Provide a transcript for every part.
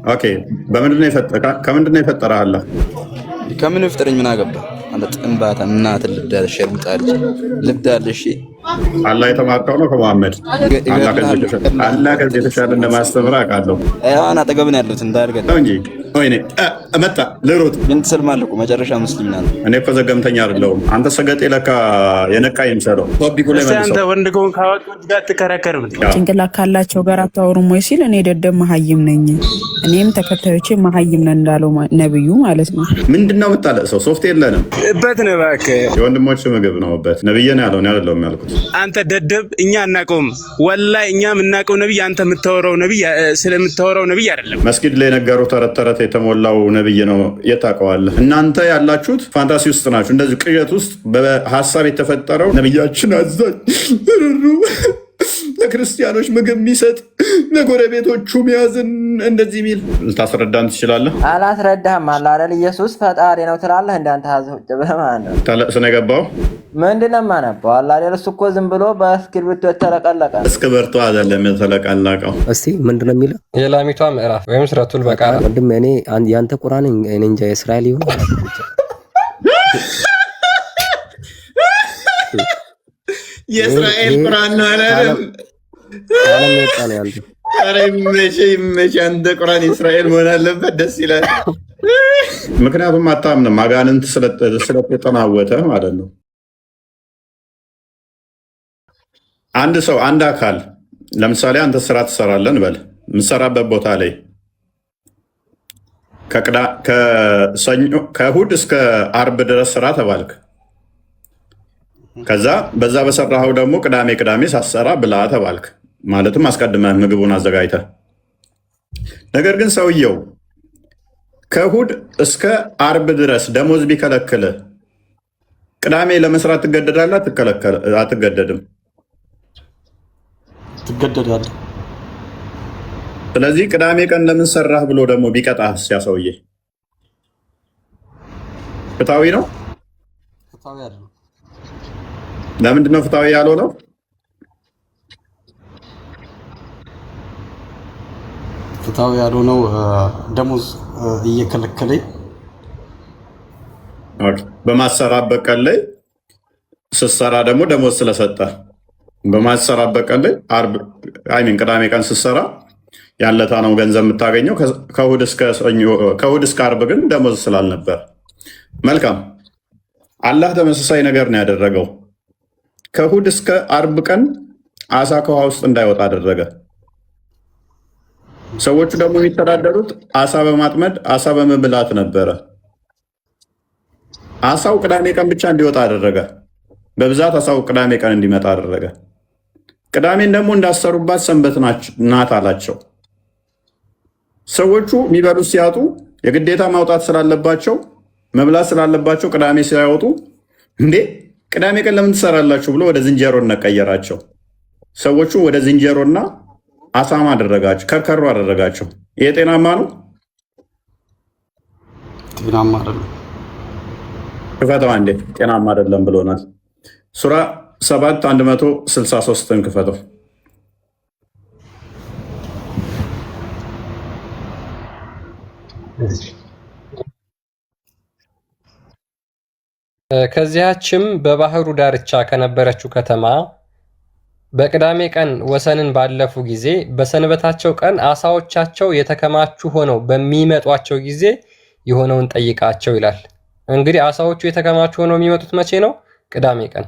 ኦኬ በምንድነው ከምንድነው የፈጠረህ አላህ? ከምን ፍጥረኝ ምን አገባ አንተ ጥንባታ እናት ልብዳል ሸርምጣልሽ ልብዳልሽ አላህ የተማርከው ነው ከመሐመድ አላህ ከዚህ የተሻለ እንደማስተምር አውቃለሁ። አሁን አጠገብን ያሉት እንዳርገን ነው እንጂ ወይኔ መጣ ልሩት ግን ትሰልማለህ እኮ መጨረሻ ሙስሊም ናት። እኔ እኮ ዘገምተኛ አይደለሁም። አንተ ሰገጤ ለካ የነቃ ይምሰለው ቶፒኩ ላይ መልሰው አንተ ወንድ ከሆንክ ካወጡት ጋር ትከራከርም። ጭንቅላት ካላቸው ጋር አታወሩም ወይ ሲል እኔ ደደብ መሀይም ነኝ እኔም ተከታዮቼ መሀይም ነን እንዳለው ነብዩ ማለት ነው። ምንድነው የምታለቅሰው? ሶፍት የለንም እበት ነው እባክህ የወንድሞች ምግብ ነው እበት ነብዬ ነው ያለው አይደለም ያልኩት። አንተ ደደብ እኛ እናቀውም ወላሂ እኛ የምናቀው ነብይ አንተ የምታወራው ነብይ ስለምታወራው ነብይ አይደለም። መስጊድ ላይ ነገሩ ተረት ተረት የተሞላው ነብይ ነው የታውቀዋለህ። እናንተ ያላችሁት ፋንታሲ ውስጥ ናችሁ። እንደዚህ ቅዠት ውስጥ በሀሳብ የተፈጠረው ነብያችን አዛኝ ለክርስቲያኖች ምግብ የሚሰጥ ለጎረቤቶቹ ሚያዝን እንደዚህ ሚል ልታስረዳን ትችላለህ? አላስረዳህም። አለ አይደል ኢየሱስ ፈጣሪ ነው ትላለህ። እንዳንተ ሀዘውጭ በማን ነው ታለቅስ ነው የገባው? ምንድነው የማነበው? አለ አይደል እሱ እኮ ዝም ብሎ በእስክሪብቶ የተለቀለቀ እስክሪብቶ አይደለም የተለቀለቀው። እስቲ ምንድነው የሚለው? የላሚቷ ምዕራፍ ወይም ሱረቱል በቀራ። ወንድም እኔ ያንተ ቁርአን እኔ እንጃ የእስራኤል ይሁን የእስራኤል ቁርአን ነው አይደለም? ዓለም የወጣ ነው ያንተ። ኧረ ይመችህ አንተ ቁርአን የእስራኤል መሆን አለበት። ደስ ይላል። ምክንያቱም አታምንም አጋንንት ስለተጠናወተ ማለት ነው። አንድ ሰው አንድ አካል ለምሳሌ አንተ ስራ ትሰራለህ እንበል። የምትሰራበት ቦታ ላይ ከእሑድ እስከ አርብ ድረስ ስራ ተባልክ። ከዛ በዛ በሰራኸው ደግሞ ቅዳሜ ሳሰራ ብላ ተባልክ። ማለትም አስቀድመህ ምግቡን አዘጋጅተህ። ነገር ግን ሰውየው ከእሑድ እስከ አርብ ድረስ ደሞዝ ቢከለክልህ ቅዳሜ ለመስራት ትገደዳለህ? አትገደድም? ትገደዳለህ። ስለዚህ ቅዳሜ ቀን ለምን ሰራህ ብሎ ደግሞ ቢቀጣህ ያ ሰውዬ ፍትሃዊ ነው? ፍትሃዊ አይደለም። ለምንድነው ፍትሃዊ ያልሆነው? ፍትሃዊ ያልሆነው ደሞዝ እየከለከለኝ በማሰራበት ቀን ላይ ስትሰራ ደግሞ ደሞዝ ስለሰጠ በማሰራበት ቀን ላይ ቅዳሜ ቀን ስትሰራ ያለታ ነው ገንዘብ የምታገኘው። ከእሑድ እስከ አርብ ግን ደሞዝ ስላልነበር። መልካም አላህ ተመሳሳይ ነገር ነው ያደረገው። ከእሑድ እስከ አርብ ቀን አሳ ከውሃ ውስጥ እንዳይወጣ አደረገ። ሰዎቹ ደግሞ የሚተዳደሩት አሳ በማጥመድ አሳ በመብላት ነበረ። አሳው ቅዳሜ ቀን ብቻ እንዲወጣ አደረገ። በብዛት አሳው ቅዳሜ ቀን እንዲመጣ አደረገ። ቅዳሜን ደግሞ እንዳሰሩባት ሰንበት ናት አላቸው። ሰዎቹ የሚበሉት ሲያጡ የግዴታ ማውጣት ስላለባቸው መብላት ስላለባቸው ቅዳሜ ሲያወጡ እንዴ ቅዳሜ ቀን ለምን ትሰራላችሁ ብሎ ወደ ዝንጀሮነት ቀየራቸው። ሰዎቹ ወደ ዝንጀሮና አሳማ አደረጋቸው፣ ከርከሮ አደረጋቸው። ይሄ ጤናማ ነው? ጤናማ አይደለም። ክፈተው አንዴ። ጤናማ አይደለም ብሎናል። ሱራ 7:163 ክፈተው። ከዚያችም በባህሩ ዳርቻ ከነበረችው ከተማ በቅዳሜ ቀን ወሰንን ባለፉ ጊዜ በሰንበታቸው ቀን አሳዎቻቸው የተከማቹ ሆነው በሚመጧቸው ጊዜ የሆነውን ጠይቃቸው ይላል። እንግዲህ አሳዎቹ የተከማቹ ሆነው የሚመጡት መቼ ነው? ቅዳሜ ቀን።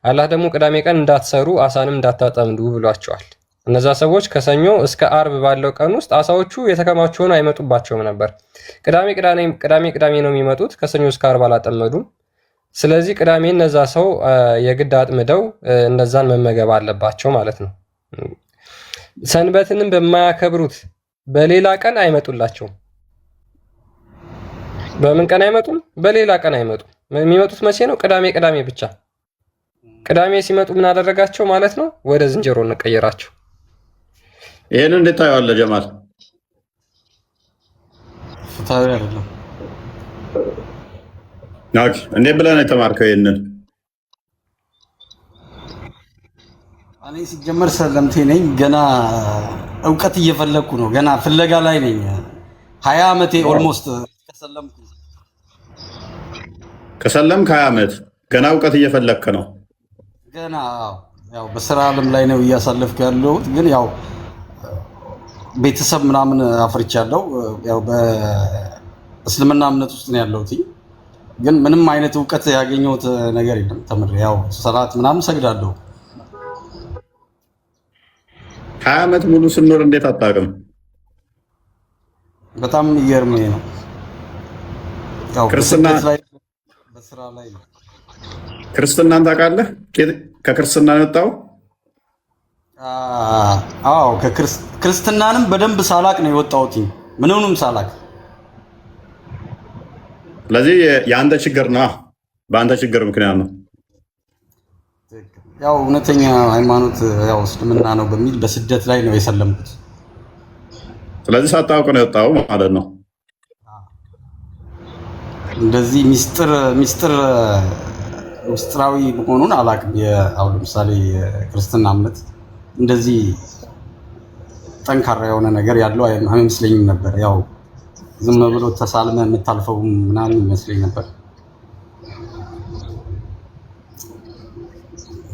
አላህ ደግሞ ቅዳሜ ቀን እንዳትሰሩ አሳንም እንዳታጠምዱ ብሏቸዋል። እነዛ ሰዎች ከሰኞ እስከ አርብ ባለው ቀን ውስጥ አሳዎቹ የተከማቹ ሆነው አይመጡባቸውም ነበር። ቅዳሜ ነው የሚመጡት። ከሰኞ እስከ አርብ አላጠመዱም። ስለዚህ ቅዳሜ እነዛ ሰው የግድ አጥምደው እነዛን መመገብ አለባቸው ማለት ነው። ሰንበትንም በማያከብሩት በሌላ ቀን አይመጡላቸውም። በምን ቀን አይመጡም? በሌላ ቀን አይመጡም። የሚመጡት መቼ ነው? ቅዳሜ ብቻ። ቅዳሜ ሲመጡ ምን አደረጋቸው ማለት ነው? ወደ ዝንጀሮ እንቀየራቸው። ይሄንን እንዴት ታየዋለህ ጀማል? ፍትሃዊ አይደለም። እንዴት ብለህ ነው የተማርከው? ይሄንን እኔ ሲጀመር ሰለምቴ ነኝ። ገና እውቀት እየፈለግኩ ነው። ገና ፍለጋ ላይ ነኝ። 20 ዓመቴ ኦልሞስት ከሰለምኩ። ከሰለምክ 20 ዓመት ገና እውቀት እየፈለክ ነው። ገና ያው በስራ ዓለም ላይ ነው እያሳለፍኩ ያለሁት። ግን ያው ቤተሰብ ምናምን አፍርቻለሁ። ያው በእስልምና እምነት ውስጥ ነው ያለሁት። ግን ምንም አይነት እውቀት ያገኘሁት ነገር የለም። ተምሬ ያው ሰላት ምናምን ሰግዳለሁ። 20 ዓመት ሙሉ ስኖር እንዴት አታውቅም? በጣም የሚገርመኝ ነው። ያው ክርስትና በስራ ላይ ነው። ክርስትናን ታውቃለህ? ከክርስትና የወጣው? አዎ ክርስትናንም በደንብ ሳላቅ ነው የወጣሁት። ምንንም ሳላቅ። ስለዚህ የአንተ ችግር ነው፣ በአንተ ችግር ምክንያት ነው። ያው እውነተኛ ሃይማኖት ያው እስልምና ነው በሚል በስደት ላይ ነው የሰለምኩት። ስለዚህ ሳታውቅ ነው የወጣው ማለት ነው። እንደዚህ ምስጢራዊ መሆኑን አላውቅም። አሁን ለምሳሌ የክርስትና እምነት እንደዚህ ጠንካራ የሆነ ነገር ያለው አይመስለኝም ነበር። ያው ዝም ብሎ ተሳልመ የምታልፈው ምናምን ይመስለኝ ነበር።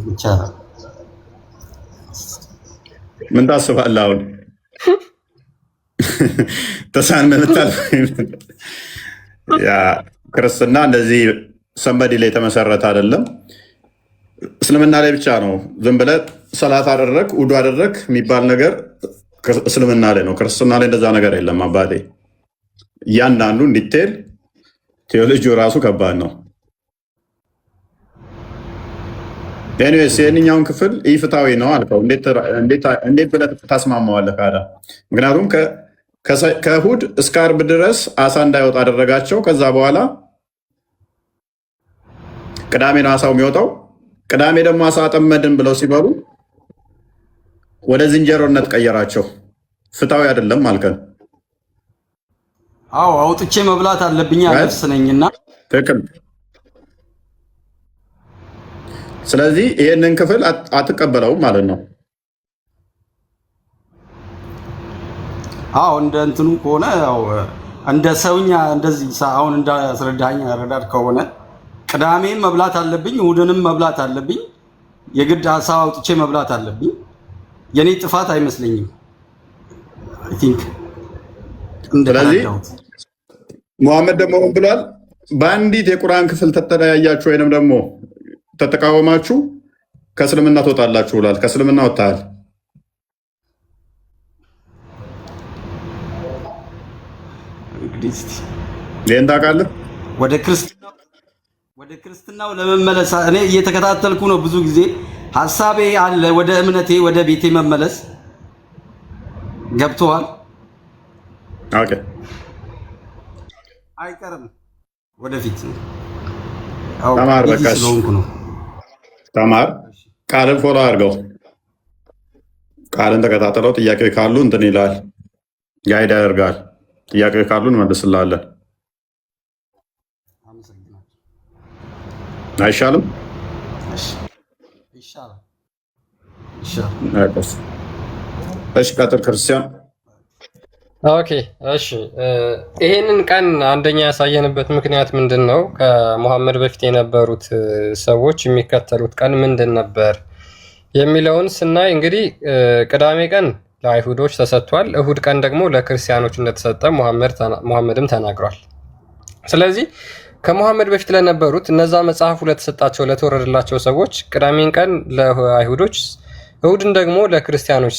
ብቻ ምን ታስባለህ አሁን? ተሳልመ የምታልፈው ያ ክርስትና እንደዚህ ሰንበዲ ላይ የተመሰረተ አይደለም። እስልምና ላይ ብቻ ነው። ዝም ብለህ ሰላት አደረግ ውዱ አደረግ የሚባል ነገር እስልምና ላይ ነው። ክርስትና ላይ እንደዛ ነገር የለም አባቴ። እያንዳንዱ እንዲቴል ቴዎሎጂው ራሱ ከባድ ነው። ኤኒዌይስ የእኛውን ክፍል ኢፍታዊ ነው አልከው። እንዴት ብለህ ታስማማዋለህ ካዳ? ምክንያቱም ከእሑድ እስከ ዓርብ ድረስ አሳ እንዳይወጣ አደረጋቸው። ከዛ በኋላ ቅዳሜ ነው አሳው የሚወጣው። ቅዳሜ ደግሞ አሳ አጠመድን ብለው ሲበሉ ወደ ዝንጀሮነት ቀየራቸው። ፍትሃዊ አይደለም አልከን። አዎ አውጥቼ መብላት አለብኝ ነፍስ ነኝና። ትክክል። ስለዚህ ይሄንን ክፍል አትቀበለውም ማለት ነው። አዎ እንደ እንትኑ ከሆነ ያው እንደ ሰውኛ እንደዚህ አሁን እንዳስረዳኝ አረዳድ ከሆነ ቅዳሜም መብላት አለብኝ፣ እሑድንም መብላት አለብኝ። የግድ አሳ አውጥቼ መብላት አለብኝ። የኔ ጥፋት አይመስለኝም። አይ ቲንክ ስለዚህ ሙሐመድ ደግሞ ምን ብሏል? በአንዲት የቁርአን ክፍል ተተለያያችሁ ወይንም ደግሞ ተተቃወማችሁ ከእስልምና ትወጣላችሁ ብሏል። ከእስልምና ወጥተሃል። ይህን ታውቃለህ? ወደ ክርስትናው ለመመለስ እኔ እየተከታተልኩ ነው። ብዙ ጊዜ ሀሳቤ አለ ወደ እምነቴ ወደ ቤቴ መመለስ። ገብቶሃል? ኦኬ አይቀርም ወደፊት። ተማር፣ በቃ ነው ተማር። ቃልን ፎሎ አድርገው፣ ቃልን ተከታተለው። ጥያቄ ካሉ እንትን ይላል፣ ጋይድ ያደርጋል። ጥያቄ ካሉ እንመልስላለን። አይሻልም? እሺ ቀጥል ክርስቲያን። ኦኬ እሺ፣ ይሄንን ቀን አንደኛ ያሳየንበት ምክንያት ምንድን ነው? ከሙሐመድ በፊት የነበሩት ሰዎች የሚከተሉት ቀን ምንድን ነበር የሚለውን ስናይ እንግዲህ ቅዳሜ ቀን ለአይሁዶች ተሰጥቷል። እሁድ ቀን ደግሞ ለክርስቲያኖች እንደተሰጠ ሙሐመድም ተናግሯል። ስለዚህ ከሙሐመድ በፊት ለነበሩት እነዛ መጽሐፉ ለተሰጣቸው ለተወረደላቸው ሰዎች ቅዳሜን ቀን ለአይሁዶች፣ እሁድን ደግሞ ለክርስቲያኖች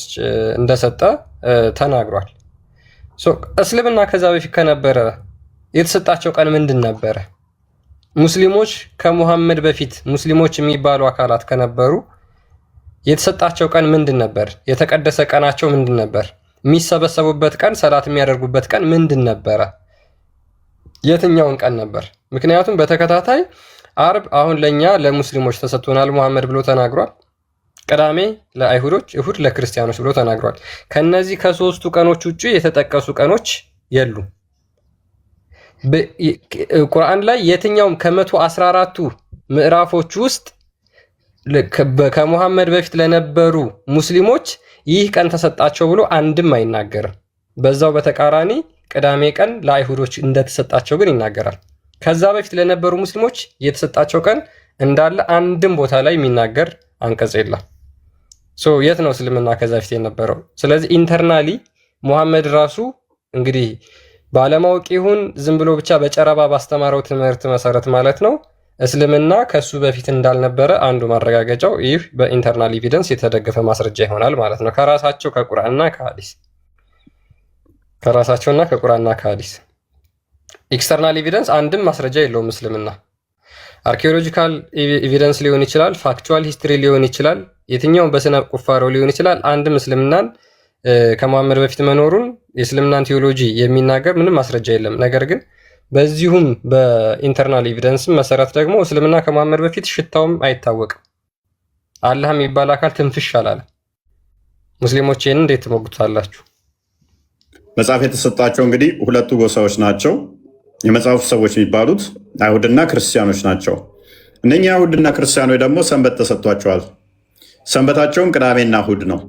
እንደሰጠ ተናግሯል። እስልምና ከዛ በፊት ከነበረ የተሰጣቸው ቀን ምንድን ነበረ? ሙስሊሞች ከሙሐመድ በፊት ሙስሊሞች የሚባሉ አካላት ከነበሩ የተሰጣቸው ቀን ምንድን ነበር? የተቀደሰ ቀናቸው ምንድን ነበር? የሚሰበሰቡበት ቀን፣ ሰላት የሚያደርጉበት ቀን ምንድን ነበረ? የትኛውን ቀን ነበር? ምክንያቱም በተከታታይ አርብ አሁን ለእኛ ለሙስሊሞች ተሰጥቶናል ሙሐመድ ብሎ ተናግሯል። ቅዳሜ ለአይሁዶች፣ እሁድ ለክርስቲያኖች ብሎ ተናግሯል። ከነዚህ ከሶስቱ ቀኖች ውጭ የተጠቀሱ ቀኖች የሉም። ቁርአን ላይ የትኛውም ከ114ቱ ምዕራፎች ውስጥ ከሙሐመድ በፊት ለነበሩ ሙስሊሞች ይህ ቀን ተሰጣቸው ብሎ አንድም አይናገርም። በዛው በተቃራኒ ቅዳሜ ቀን ለአይሁዶች እንደተሰጣቸው ግን ይናገራል። ከዛ በፊት ለነበሩ ሙስሊሞች የተሰጣቸው ቀን እንዳለ አንድም ቦታ ላይ የሚናገር አንቀጽ የለም። የት ነው እስልምና ከዛ በፊት የነበረው? ስለዚህ ኢንተርናሊ ሙሐመድ ራሱ እንግዲህ ባለማወቅ ይሁን ዝም ብሎ ብቻ በጨረባ ባስተማረው ትምህርት መሰረት ማለት ነው እስልምና ከሱ በፊት እንዳልነበረ አንዱ ማረጋገጫው ይህ በኢንተርናል ኤቪደንስ የተደገፈ ማስረጃ ይሆናል ማለት ነው። ከራሳቸውና ከቁርአንና ከሐዲስ ኤክስተርናል ኤቪደንስ አንድም ማስረጃ የለውም እስልምና። አርኪኦሎጂካል ኤቪደንስ ሊሆን ይችላል፣ ፋክቹዋል ሂስትሪ ሊሆን ይችላል፣ የትኛውም በስነ ቁፋሮ ሊሆን ይችላል። አንድም እስልምናን ከመሐመድ በፊት መኖሩን የእስልምናን ቴዎሎጂ የሚናገር ምንም ማስረጃ የለም። ነገር ግን በዚሁም በኢንተርናል ኤቪደንስ መሰረት ደግሞ እስልምና ከመሐመድ በፊት ሽታውም አይታወቅም። አላህ የሚባል አካል ትንፍሽ አላለም። ሙስሊሞች ይህን እንዴት ትሞግቱታላችሁ? መጽሐፍ የተሰጣቸው እንግዲህ ሁለቱ ጎሳዎች ናቸው። የመጽሐፉ ሰዎች የሚባሉት አይሁድና ክርስቲያኖች ናቸው። እነኛ አይሁድና ክርስቲያኖች ደግሞ ሰንበት ተሰጥቷቸዋል። ሰንበታቸውም ቅዳሜና እሁድ ነው።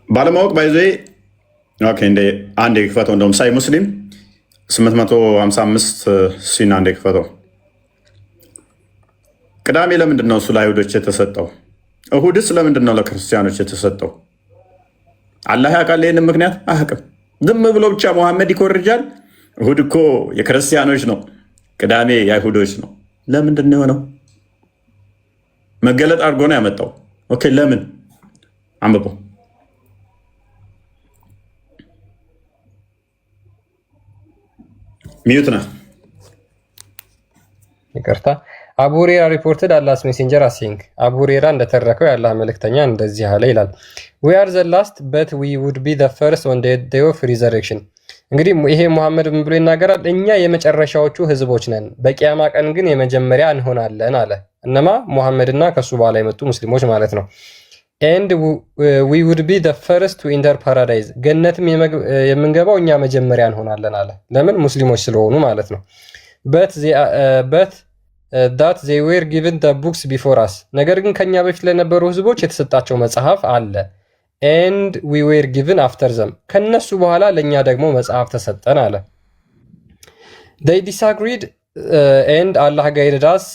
ባለማወቅ ባይዞ አንድ ክፈተው እንደውም ሳይ ሙስሊም 855 ሲና አንድ ክፈተው። ቅዳሜ ለምንድን ነው እሱ ለአይሁዶች የተሰጠው? እሁድስ ለምንድን ነው ለክርስቲያኖች የተሰጠው? አላህ ያውቃል ይህንን ምክንያት አያውቅም። ዝም ብሎ ብቻ መሐመድ ይኮርጃል። እሁድ እኮ የክርስቲያኖች ነው፣ ቅዳሜ የአይሁዶች ነው። ለምንድን ነው የሆነው? መገለጥ አድርጎ ነው ያመጣው። ኦኬ ለምን? አንብቦ ሚዩት ነህ። ይቅርታ። አቡ ሁሬራ ሪፖርትድ አላህስ ሜሴንጀር አሲንግ አቡ ሁሬራ እንደተረከው የአላህ መልእክተኛ እንደዚህ አለ ይላል። ዊ አር ዘ ላስት በት ዊ ውድ ቢ ዘ ፈርስት ኦን ዘ ዴይ ኦፍ ሪዘሬክሽን። እንግዲህ ይሄ ሙሐመድ ምን ብሎ ይናገራል? እኛ የመጨረሻዎቹ ህዝቦች ነን፣ በቂያማ ቀን ግን የመጀመሪያ እንሆናለን አለ። እነማ? ሙሐመድና ከሱ በኋላ የመጡ ሙስሊሞች ማለት ነው። ኤንድ ዊ ውድ ቢ ዘ ፈርስት ቱ ኢንተር ፓራዳይዝ፣ ገነትም የምንገባው እኛ መጀመሪያ እንሆናለን አለ። ለምን? ሙስሊሞች ስለሆኑ ማለት ነው። በት ዳት ዜይ ዌር ጊቭን ዘ ቡክስ ቢፎር አስ፣ ነገር ግን ከኛ በፊት ለነበሩ ህዝቦች የተሰጣቸው መጽሐፍ አለ። ኤንድ ዊ ዌር ጊቭን አፍተር ዘም፣ ከነሱ በኋላ ለእኛ ደግሞ መጽሐፍ ተሰጠን አለ። ዴይ ዲስአግሪድ ኤንድ አላህ ጋይድድ አስ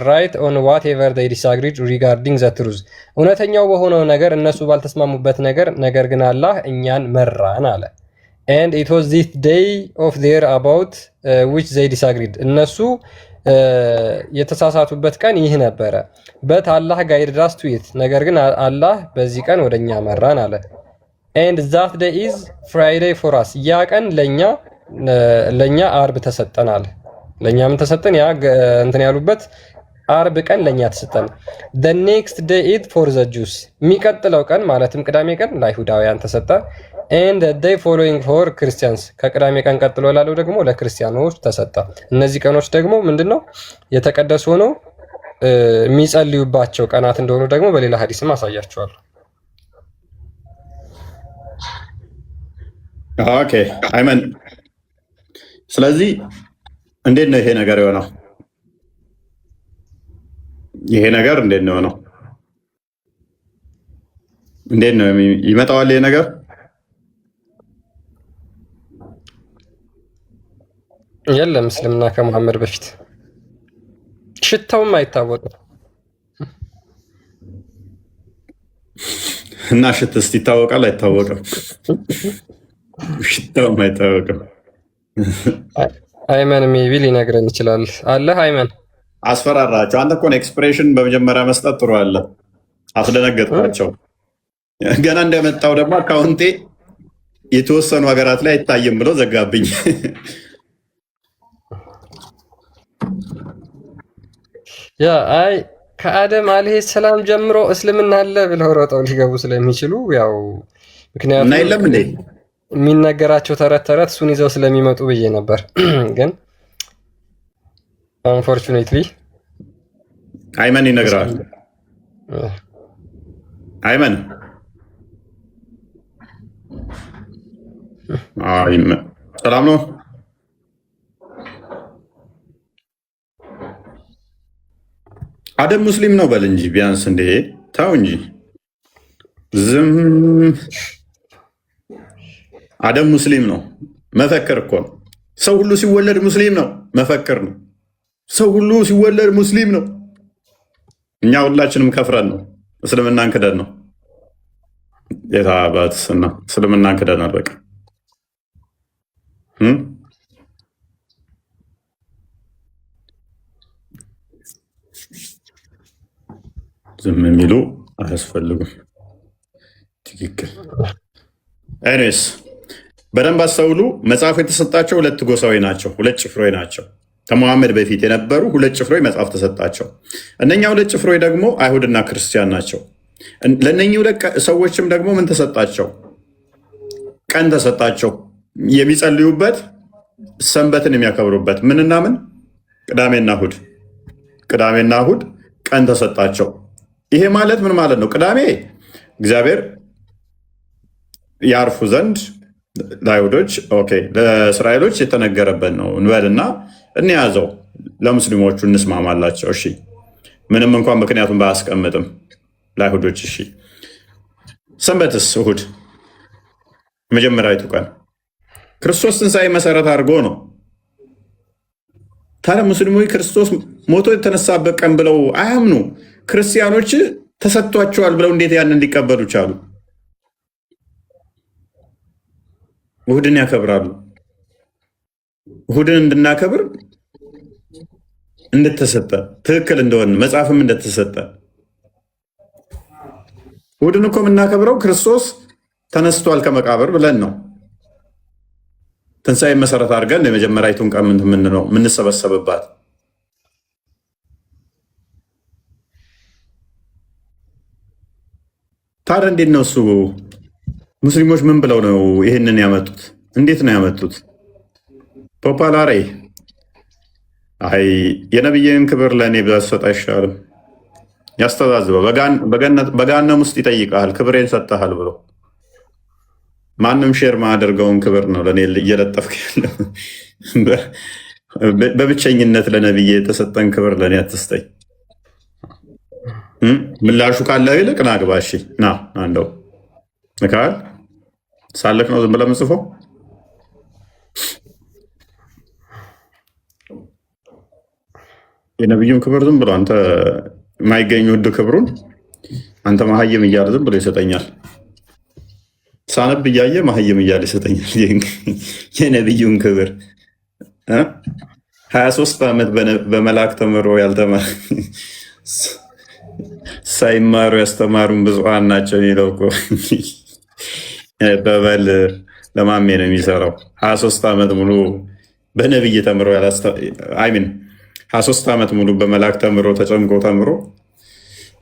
ራይት ኦን ዋት ኤቨር ዴይ ዲስአግሪድ ሪጋርዲንግ ዘ ትሩዝ፣ እውነተኛው በሆነው ነገር እነሱ ባልተስማሙበት ነገር ግን አላህ እኛን መራን አለ። ኤንድ ኢት ዋዝ ዚስ ዴይ ኦፍ ዜር አባውት ዊች ዜይ ዲስአግሪድ፣ እነሱ የተሳሳቱበት ቀን ይህ ነበረ። በት አላህ ጋይድድ አስ ቱ ኢት፣ ነገር ግን አላህ በዚህ ቀን ወደኛ መራን አለ። ኤንድ ዛት ዴይ ኢዝ ፍራይዴይ ፎር አስ፣ ያ ቀን ለኛ አርብ ተሰጠን አለ። ለኛ ምን ተሰጠን? ያ እንትን ያሉበት አርብ ቀን ለኛ ተሰጠን። the next day is for the Jews፣ የሚቀጥለው ቀን ማለትም ቅዳሜ ቀን ለአይሁዳውያን ተሰጠ። and the day following for Christians፣ ከቅዳሜ ቀን ቀጥሎ ላለው ደግሞ ለክርስቲያኖች ተሰጠ። እነዚህ ቀኖች ደግሞ ምንድነው የተቀደሱ ሆነው የሚጸልዩባቸው ቀናት እንደሆኑ ደግሞ በሌላ ሐዲስም አሳያቸዋለሁ። ኦኬ አይመን። ስለዚህ እንዴት ነው ይሄ ነገር የሆነው? ይሄ ነገር እንዴት ነው የሆነው? እንዴት ነው ይመጣዋል ይሄ ነገር? የለም እስልምና ከመሐመድ በፊት ሽታውም አይታወቅም። እና ሽትስ ይታወቃል አይታወቅም? ሽታውም አይታወቅም። አይመን ሜቢ ሊነግረን ይችላል። አለ አይመን አስፈራራቸው። አንተ እኮ ኤክስፕሬሽን በመጀመሪያ መስጠት ጥሩ አለ። አስደነገጥኳቸው። ገና እንደመጣው ደግሞ አካውንቴ የተወሰኑ ሀገራት ላይ አይታይም ብሎ ዘጋብኝ። ያ አይ ከአደም አለይሂ ሰላም ጀምሮ እስልምና አለ ብለው ሮጠው ሊገቡ ስለሚችሉ ያው ምክንያቱም እና የለም እንዴ የሚነገራቸው ተረት እሱን ይዘው ስለሚመጡ ብዬ ነበር። ግን አንፎርቹኔትሊ አይመን ይነግራል። አይመን ሰላም ነው። አደም ሙስሊም ነው በል እንጂ ቢያንስ እንዴ ታው እንጂ ዝም። አደም ሙስሊም ነው መፈክር እኮ ነው። ሰው ሁሉ ሲወለድ ሙስሊም ነው፣ መፈክር ነው። ሰው ሁሉ ሲወለድ ሙስሊም ነው። እኛ ሁላችንም ከፍረን ነው፣ እስልምናን ክደን ነው። የታባትስና እስልምናን ክደናል። በቃ ዝም የሚሉ አያስፈልጉም። ትክክል። ኤኒዌይስ በደንብ አስተውሉ። መጽሐፉ የተሰጣቸው ሁለት ጎሳዊ ናቸው፣ ሁለት ጭፍሮች ናቸው። ከመሐመድ በፊት የነበሩ ሁለት ጭፍሮች መጽሐፍ ተሰጣቸው። እነኛ ሁለት ጭፍሮች ደግሞ አይሁድና ክርስቲያን ናቸው። ለእነኚህ ሁለት ሰዎችም ደግሞ ምን ተሰጣቸው? ቀን ተሰጣቸው፣ የሚጸልዩበት ሰንበትን የሚያከብሩበት ምንና ምን? ቅዳሜና እሑድ። ቅዳሜና እሑድ ቀን ተሰጣቸው። ይሄ ማለት ምን ማለት ነው? ቅዳሜ እግዚአብሔር ያርፉ ዘንድ ለአይሁዶች ለእስራኤሎች የተነገረበት ነው እንበልና እንያዘው። ለሙስሊሞቹ እንስማማላቸው። እሺ ምንም እንኳን ምክንያቱም ባያስቀምጥም ለአይሁዶች እሺ። ሰንበትስ እሑድ መጀመሪያዊቱ ቀን ክርስቶስ ትንሣኤ መሰረት አድርጎ ነው። ታዲያ ሙስሊሞች ክርስቶስ ሞቶ የተነሳበት ቀን ብለው አያምኑ። ክርስቲያኖች ተሰጥቷቸዋል ብለው እንዴት ያንን ሊቀበሉ ቻሉ? እሑድን ያከብራሉ። እሑድን እንድናከብር እንደተሰጠ ትክክል እንደሆነ መጽሐፍም እንደተሰጠ እሑድን እኮ የምናከብረው ክርስቶስ ተነስቷል ከመቃብር ብለን ነው። ትንሣኤ መሰረት አድርገን የመጀመሪያዊቱን ቀን የምንለው የምንሰበሰብባት። ታዲያ እንዴት ነው እሱ? ሙስሊሞች ምን ብለው ነው ይህንን ያመጡት? እንዴት ነው ያመጡት? ፖፓላሬ አይ የነብይን ክብር ለእኔ በሰጥ አይሻልም? ያስተዛዝበው በገሃነም ውስጥ ይጠይቃል ክብሬን ሰጥተሃል ብሎ። ማንም ሼር ማያደርገውን ክብር ነው ለእኔ እየለጠፍክ ያለው። በብቸኝነት ለነብይ የተሰጠን ክብር ለእኔ አትስጠኝ። ምላሹ ካለ ይልቅ ና ግባ። እሺ ና እንደው ንካል ሳለክ ነው ዝም ብለህ የምጽፈው። የነብዩን ክብር ዝም ብሎ አንተ የማይገኝ ውድ ክብሩን አንተ መሀይም እያለ ዝም ብሎ ይሰጠኛል። ሳነብ እያየ መሀይም እያለ ይሰጠኛል። የነብዩን ክብር 23 ዓመት በመልአክ ተምሮ ያልተማረ ሳይማሩ ያስተማሩን ብፁዓን ናቸው የሚለው እኮ በበል ለማሜ ነው የሚሰራው። 23 ዓመት ሙሉ በነብይ ተምሮ አይሚን 23 ዓመት ሙሉ በመልአክ ተምሮ ተጨምቆ ተምሮ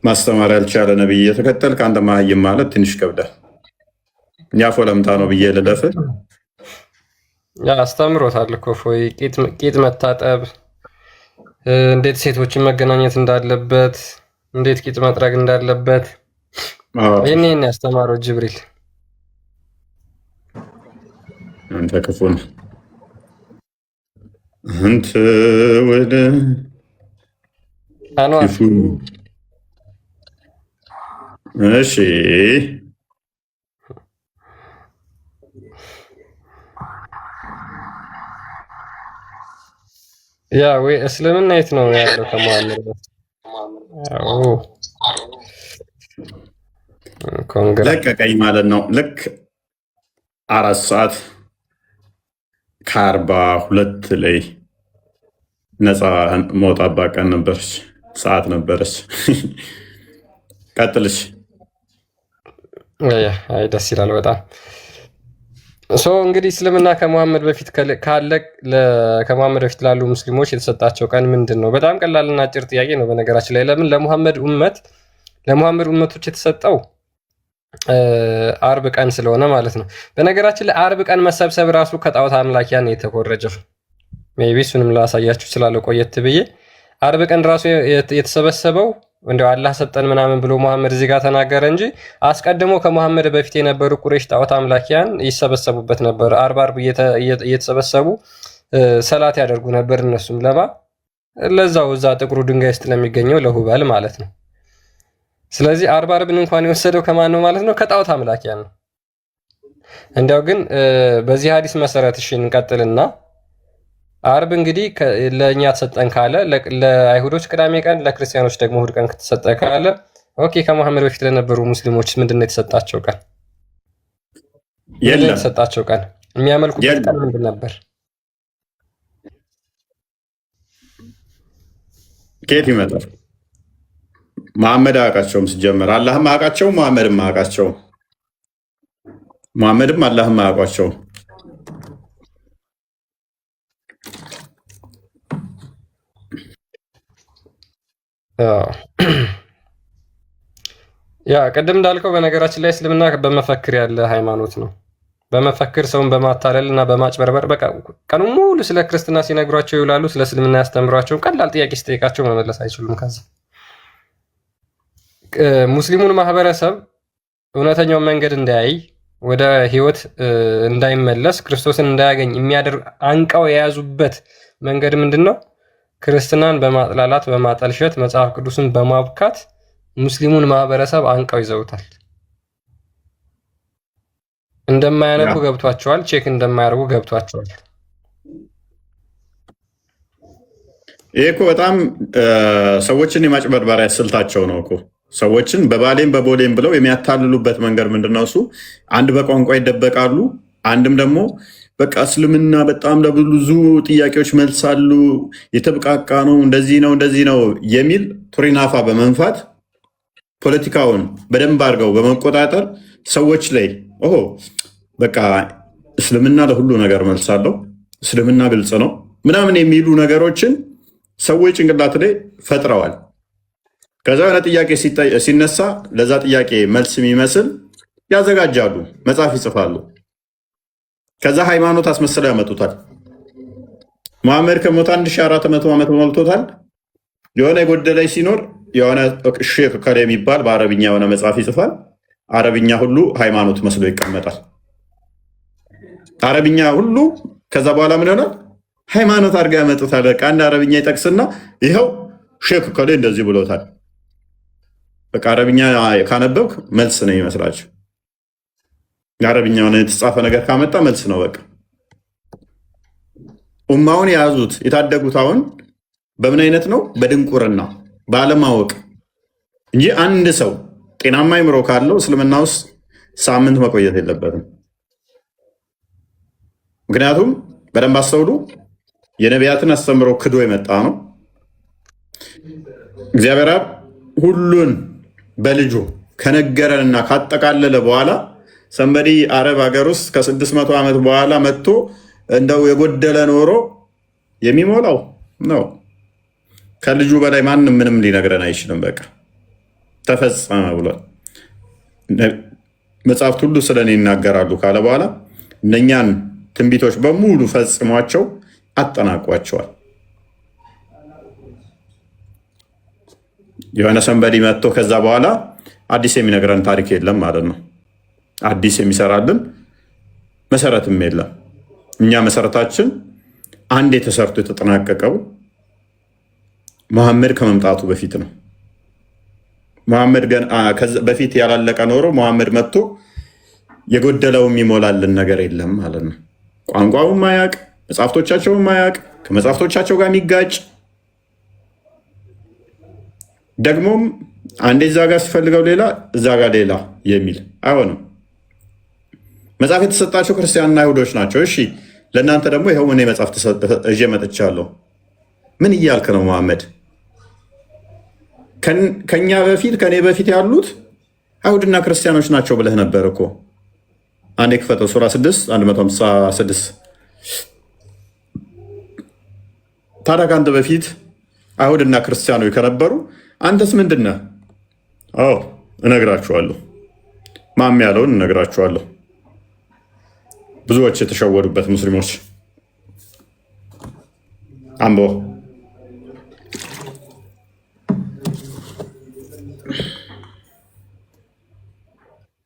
ማስተማር ያልቻለ ነብይ የተከተል ከአንተ መሀይም ማለት ትንሽ ከብዳል። ያፎ ለምታ ነው ብዬ ልለፍ። አስተምሮታል እኮ ፎይ ቂጥ መታጠብ፣ እንዴት ሴቶችን መገናኘት እንዳለበት፣ እንዴት ቂጥ መጥረግ እንዳለበት ይህን ያስተማረው ጅብሪል። አንተ ክፉ ነህ አንተ ወደ አንዋር። እሺ ያ ወይ እስልምና የት ነው ያለው? ከመሐመድ ለቀቀኝ ማለት ነው። ልክ 4:42 ላይ ነፃ መውጣባት ቀን ነበረች፣ ሰዓት ነበረች። ቀጥልሽ። አይ ደስ ይላል በጣም። እንግዲህ እስልምና ከመሐመድ በፊት ካለ ከመሐመድ በፊት ላሉ ሙስሊሞች የተሰጣቸው ቀን ምንድን ነው? በጣም ቀላልና አጭር ጥያቄ ነው። በነገራችን ላይ ለምን ለሙሐመድ ኡመቶች የተሰጠው አርብ ቀን ስለሆነ ማለት ነው። በነገራችን ላይ አርብ ቀን መሰብሰብ ራሱ ከጣዖት አምላኪያን የተኮረጀው ሜይ ቢ እሱንም ላሳያችሁ ስላለው ቆየት ብዬ አርብ ቀን ራሱ የተሰበሰበው እንደው አላህ ሰጠን ምናምን ብሎ መሐመድ እዚህ ጋር ተናገረ እንጂ አስቀድሞ ከመሐመድ በፊት የነበሩ ቁረይሽ ጣዖት አምላኪያን ይሰበሰቡበት ነበር። አርብ እየተሰበሰቡ ሰላት ያደርጉ ነበር። እነሱም ለዛው እዛ ጥቁሩ ድንጋይ ውስጥ ለሚገኘው ለሁበል ማለት ነው። ስለዚህ አርብን እንኳን የወሰደው ከማን ነው ማለት ነው? ከጣዖት አምላኪያን ነው። እንዲያው ግን በዚህ ሐዲስ መሰረት እሺ እንቀጥልና አርብ እንግዲህ ለእኛ ተሰጠን ካለ ለአይሁዶች ቅዳሜ ቀን ለክርስቲያኖች ደግሞ እሑድ ቀን ከተሰጠ ካለ ኦኬ፣ ከመሐመድ በፊት ለነበሩ ሙስሊሞች ምንድነው የተሰጣቸው ቀን? የለም የተሰጣቸው ቀን የሚያመልኩበት ቀን ምንድን ነበር? ከየት ይመጣል? መሐመድ አያውቃቸውም። ሲጀመር አላህም አያውቃቸውም፣ መሐመድም አያውቃቸውም። መሐመድም አላህም አያውቃቸውም። ያ ቅድም እንዳልከው በነገራችን ላይ እስልምና በመፈክር ያለ ሃይማኖት ነው። በመፈክር ሰውን በማታለል እና በማጭበርበር በቃ ቀኑ ሙሉ ስለ ክርስትና ሲነግሯቸው ይውላሉ። ስለ እስልምና ያስተምሯቸውን ቀላል ጥያቄ ሲጠይቃቸው መመለስ አይችሉም። ከዛ ሙስሊሙን ማህበረሰብ እውነተኛውን መንገድ እንዳያይ፣ ወደ ህይወት እንዳይመለስ፣ ክርስቶስን እንዳያገኝ የሚያደርግ አንቀው የያዙበት መንገድ ምንድን ነው? ክርስትናን በማጥላላት በማጠልሸት መጽሐፍ ቅዱስን በማብካት ሙስሊሙን ማህበረሰብ አንቀው ይዘውታል። እንደማያነቡ ገብቷቸዋል። ቼክ እንደማያደርጉ ገብቷቸዋል። ይሄ እኮ በጣም ሰዎችን የማጭበርበሪያ ስልታቸው ነው እኮ። ሰዎችን በባሌም በቦሌም ብለው የሚያታልሉበት መንገድ ምንድነው? እሱ አንድ በቋንቋ ይደበቃሉ፣ አንድም ደግሞ በቃ እስልምና በጣም ለብዙ ጥያቄዎች መልሳሉ፣ የተብቃቃ ነው፣ እንደዚህ ነው የሚል ቱሪናፋ በመንፋት ፖለቲካውን በደንብ አድርገው በመቆጣጠር ሰዎች ላይ በቃ እስልምና ለሁሉ ነገር መልሳለሁ፣ እስልምና ግልጽ ነው ምናምን የሚሉ ነገሮችን ሰዎች ጭንቅላት ላይ ፈጥረዋል። ከዛ የሆነ ጥያቄ ሲነሳ ለዛ ጥያቄ መልስ የሚመስል ያዘጋጃሉ፣ መጽሐፍ ይጽፋሉ። ከዛ ሃይማኖት አስመስለው ያመጡታል። መሐመድ ከሞተ 1400 ዓመት ሞልቶታል። የሆነ የጎደለች ሲኖር የሆነ ሼክ ከላይ የሚባል በአረብኛ የሆነ መጽሐፍ ይጽፋል። አረብኛ ሁሉ ሃይማኖት መስሎ ይቀመጣል። አረብኛ ሁሉ ከዛ በኋላ ምን ይሆናል? ሃይማኖት አድርጋ ያመጡታል። በቃ አንድ አረብኛ ይጠቅስና ይኸው ሼክ ከላይ እንደዚህ ብሎታል። በቃ አረብኛ ካነበብክ መልስ ነው ይመስላችሁ። የአረብኛ ሆነ የተጻፈ ነገር ካመጣ መልስ ነው በቃ። ኡማውን የያዙት የታደጉት አሁን በምን አይነት ነው? በድንቁርና ባለማወቅ እንጂ አንድ ሰው ጤናማ አይምሮ ካለው እስልምና ውስጥ ሳምንት መቆየት የለበትም። ምክንያቱም በደንብ አስተውሉ፣ የነቢያትን አስተምሮ ክዶ የመጣ ነው። እግዚአብሔር አብ ሁሉን በልጁ ከነገረንና ካጠቃለለ በኋላ ሰንበዲ አረብ ሀገር ውስጥ ከ600 ዓመት በኋላ መጥቶ እንደው የጎደለ ኖሮ የሚሞላው ነው። ከልጁ በላይ ማንም ምንም ሊነግረን አይችልም። በቃ ተፈጸመ ብሏል። መጽሐፍት ሁሉ ስለ እኔ ይናገራሉ ካለ በኋላ እነኛን ትንቢቶች በሙሉ ፈጽሟቸው አጠናቋቸዋል። የሆነ ሰንበዲ መጥቶ ከዛ በኋላ አዲስ የሚነግረን ታሪክ የለም ማለት ነው። አዲስ የሚሰራልን መሰረትም የለም። እኛ መሰረታችን አንድ የተሰርቶ የተጠናቀቀው መሐመድ ከመምጣቱ በፊት ነው። መሐመድ በፊት ያላለቀ ኖሮ መሐመድ መጥቶ የጎደለው የሚሞላልን ነገር የለም ማለት ነው። ቋንቋውን ማያቅ፣ መጽሐፍቶቻቸውን ማያቅ፣ ከመጽሐፍቶቻቸው ጋር የሚጋጭ ደግሞም አንዴ እዛ ጋር ሲፈልገው ሌላ እዛ ጋር ሌላ የሚል አይሆንም። መጽሐፍ የተሰጣቸው ክርስቲያንና አይሁዶች ናቸው። እሺ ለእናንተ ደግሞ ይኸው እኔ መጽሐፍ ይዤ መጥቻለሁ። ምን እያልክ ነው መሐመድ? ከኛ በፊት ከኔ በፊት ያሉት አይሁድና ክርስቲያኖች ናቸው ብለህ ነበር እኮ። አንዴ ክፈተው ሱራ 6 156 ታዲያ ከአንተ በፊት አይሁድና ክርስቲያኖች ከነበሩ አንተስ ምንድን ነህ? አዎ እነግራችኋለሁ። ማም ያለውን እነግራችኋለሁ። ብዙዎች የተሸወዱበት ሙስሊሞች አንቦ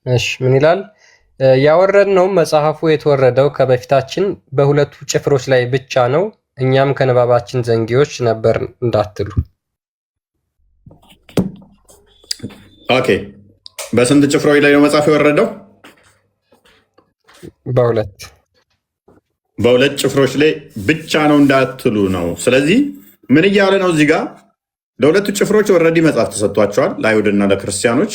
እሺ ምን ይላል? ያወረድነው መጽሐፉ የተወረደው ከበፊታችን በሁለቱ ጭፍሮች ላይ ብቻ ነው፣ እኛም ከንባባችን ዘንጊዎች ነበር እንዳትሉ። ኦኬ፣ በስንት ጭፍሮች ላይ ነው መጽሐፍ የወረደው? በሁለት ጭፍሮች ላይ ብቻ ነው እንዳትሉ ነው። ስለዚህ ምን እያለ ነው እዚህ ጋር? ለሁለቱ ጭፍሮች ኦልሬዲ መጽሐፍ ተሰጥቷቸዋል፣ ለአይሁድና ለክርስቲያኖች።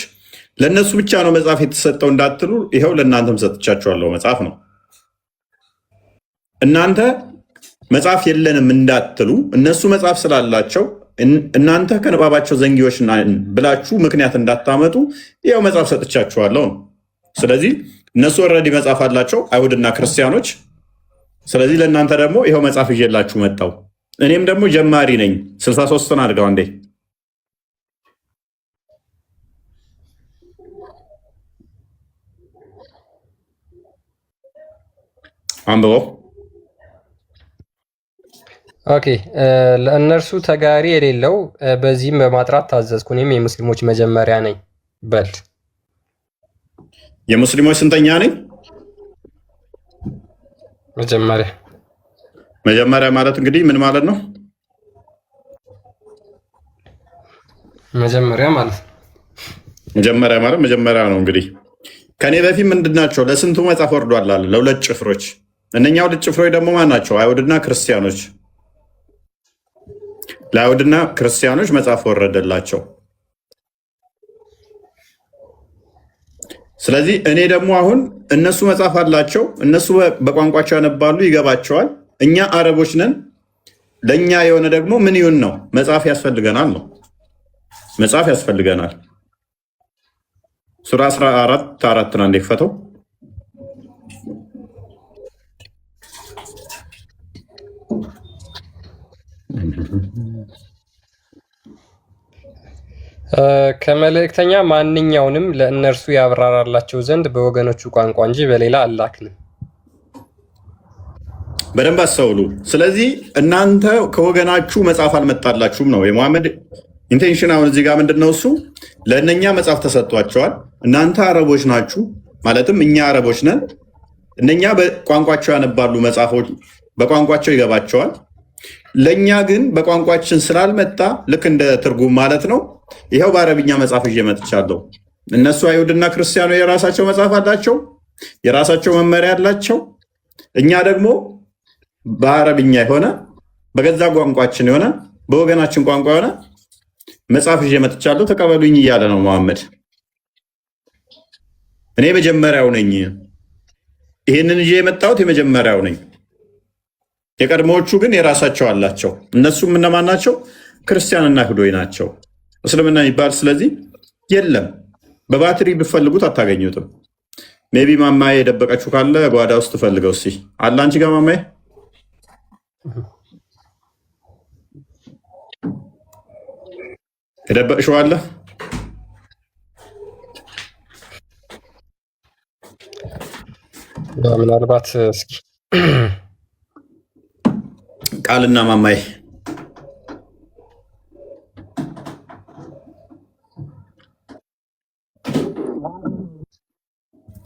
ለእነሱ ብቻ ነው መጽሐፍ የተሰጠው እንዳትሉ፣ ይኸው ለእናንተም ሰጥቻችኋለሁ መጽሐፍ ነው። እናንተ መጽሐፍ የለንም እንዳትሉ፣ እነሱ መጽሐፍ ስላላቸው እናንተ ከንባባቸው ዘንጊዎች ብላችሁ ምክንያት እንዳታመጡ ይኸው መጽሐፍ ሰጥቻችኋለሁ ነው። ስለዚህ እነሱ ኦልሬዲ መጽሐፍ አላቸው አይሁድና ክርስቲያኖች። ስለዚህ ለእናንተ ደግሞ ይኸው መጽሐፍ ይዤላችሁ መጣው። እኔም ደግሞ ጀማሪ ነኝ። 63ን አድርገው እንዴ አንብበው። ኦኬ ለእነርሱ ተጋሪ የሌለው በዚህም በማጥራት ታዘዝኩ፣ እኔም የሙስሊሞች መጀመሪያ ነኝ በል። የሙስሊሞች ስንተኛ ነኝ? መጀመሪያ ማለት እንግዲህ ምን ማለት ነው? መጀመሪያ ማለት መጀመሪያ ነው። እንግዲህ ከኔ በፊት ምንድናቸው? ለስንቱ መጽሐፍ ወርዷል አለ? ለሁለት ጭፍሮች። እነኛ ሁለት ጭፍሮች ደግሞ ማን ናቸው? አይሁድና ክርስቲያኖች። ለአይሁድና ክርስቲያኖች መጽሐፍ ወረደላቸው። ስለዚህ እኔ ደግሞ አሁን እነሱ መጽሐፍ አላቸው፣ እነሱ በቋንቋቸው ያነባሉ፣ ይገባቸዋል። እኛ አረቦች ነን። ለእኛ የሆነ ደግሞ ምን ይሁን ነው? መጽሐፍ ያስፈልገናል ነው። መጽሐፍ ያስፈልገናል። ሱራ 14 አንዴ ክፈተው። ከመልእክተኛ ማንኛውንም ለእነርሱ ያብራራላቸው ዘንድ በወገኖቹ ቋንቋ እንጂ በሌላ አላክንም። በደንብ አስተውሉ። ስለዚህ እናንተ ከወገናችሁ መጽሐፍ አልመጣላችሁም ነው የሙሐመድ ኢንቴንሽን። አሁን እዚህ ጋር ምንድነው እሱ? ለእነኛ መጽሐፍ ተሰጥቷቸዋል። እናንተ አረቦች ናችሁ፣ ማለትም እኛ አረቦች ነን። እነኛ በቋንቋቸው ያነባሉ፣ መጽሐፎች በቋንቋቸው ይገባቸዋል። ለእኛ ግን በቋንቋችን ስላልመጣ ልክ እንደ ትርጉም ማለት ነው። ይኸው በአረብኛ መጽሐፍ ይዤ መጥቻለሁ። እነሱ አይሁድና ክርስቲያኑ የራሳቸው መጽሐፍ አላቸው፣ የራሳቸው መመሪያ አላቸው። እኛ ደግሞ በአረብኛ የሆነ በገዛ ቋንቋችን የሆነ በወገናችን ቋንቋ የሆነ መጽሐፍ ይዤ መጥቻለሁ፣ ተቀበሉኝ እያለ ነው መሐመድ። እኔ መጀመሪያው ነኝ። ይህንን ይዤ የመጣሁት የመጀመሪያው ነኝ። የቀድሞዎቹ ግን የራሳቸው አላቸው። እነሱም እነማን ናቸው? ክርስቲያንና አይሁዶች ናቸው። እስልምና የሚባል ስለዚህ የለም። በባትሪ ብፈልጉት አታገኙትም። ሜቢ ማማዬ የደበቀችው ካለ ጓዳ ውስጥ ትፈልገው እስኪ። አለ አንቺ ጋር ማማዬ? የደበቅሽው አለ? ምናልባት እስኪ ቃልና ማማዬ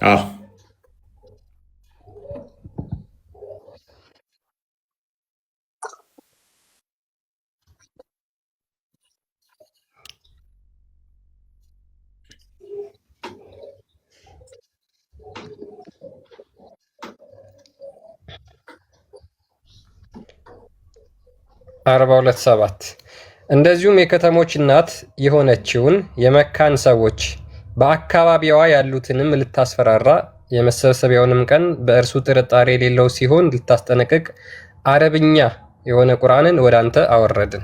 አዎ 42:7 እንደዚሁም የከተሞች እናት የሆነችውን የመካን ሰዎች በአካባቢዋ ያሉትንም ልታስፈራራ የመሰብሰቢያውንም ቀን በእርሱ ጥርጣሬ የሌለው ሲሆን ልታስጠነቅቅ አረብኛ የሆነ ቁርአንን ወደ አንተ አወረድን።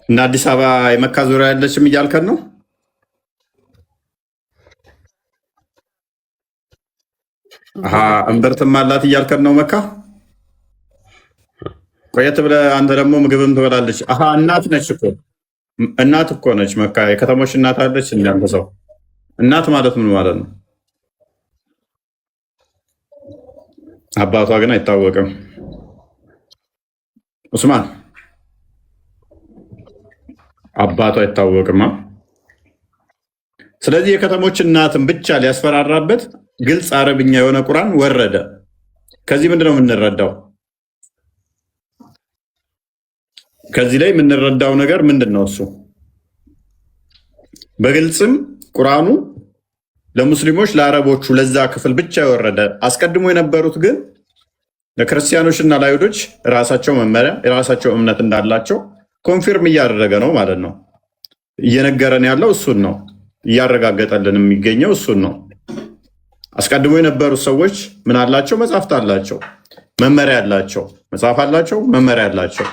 እና አዲስ አበባ የመካ ዙሪያ ያለችም እያልከን ነው? እምብርትም አላት እያልከን ነው መካ። ቆየት ብለህ አንተ ደግሞ ምግብም ትበላለች። እናት ነች እኮ እናት እኮ ነች መካ። የከተሞች እናት አለች። እንዳንተ ሰው እናት ማለት ምን ማለት ነው? አባቷ ግን አይታወቅም። ኡስማን አባቷ አይታወቅም። ስለዚህ የከተሞች እናትን ብቻ ሊያስፈራራበት ግልጽ አረብኛ የሆነ ቁርአን ወረደ። ከዚህ ምንድነው የምንረዳው? ከዚህ ላይ የምንረዳው ነገር ምንድነው? እሱ በግልጽም ቁርአኑ ለሙስሊሞች ለአረቦቹ ለዛ ክፍል ብቻ የወረደ፣ አስቀድሞ የነበሩት ግን ለክርስቲያኖችና ለአይሁዶች ራሳቸው መመሪያ የራሳቸው እምነት እንዳላቸው ኮንፊርም እያደረገ ነው ማለት ነው። እየነገረን ያለው እሱን ነው። እያረጋገጠልን የሚገኘው እሱን ነው። አስቀድሞ የነበሩት ሰዎች ምን አላቸው? መጽሐፍት አላቸው፣ መመሪያ አላቸው። መጽሐፍ አላቸው፣ መመሪያ አላቸው።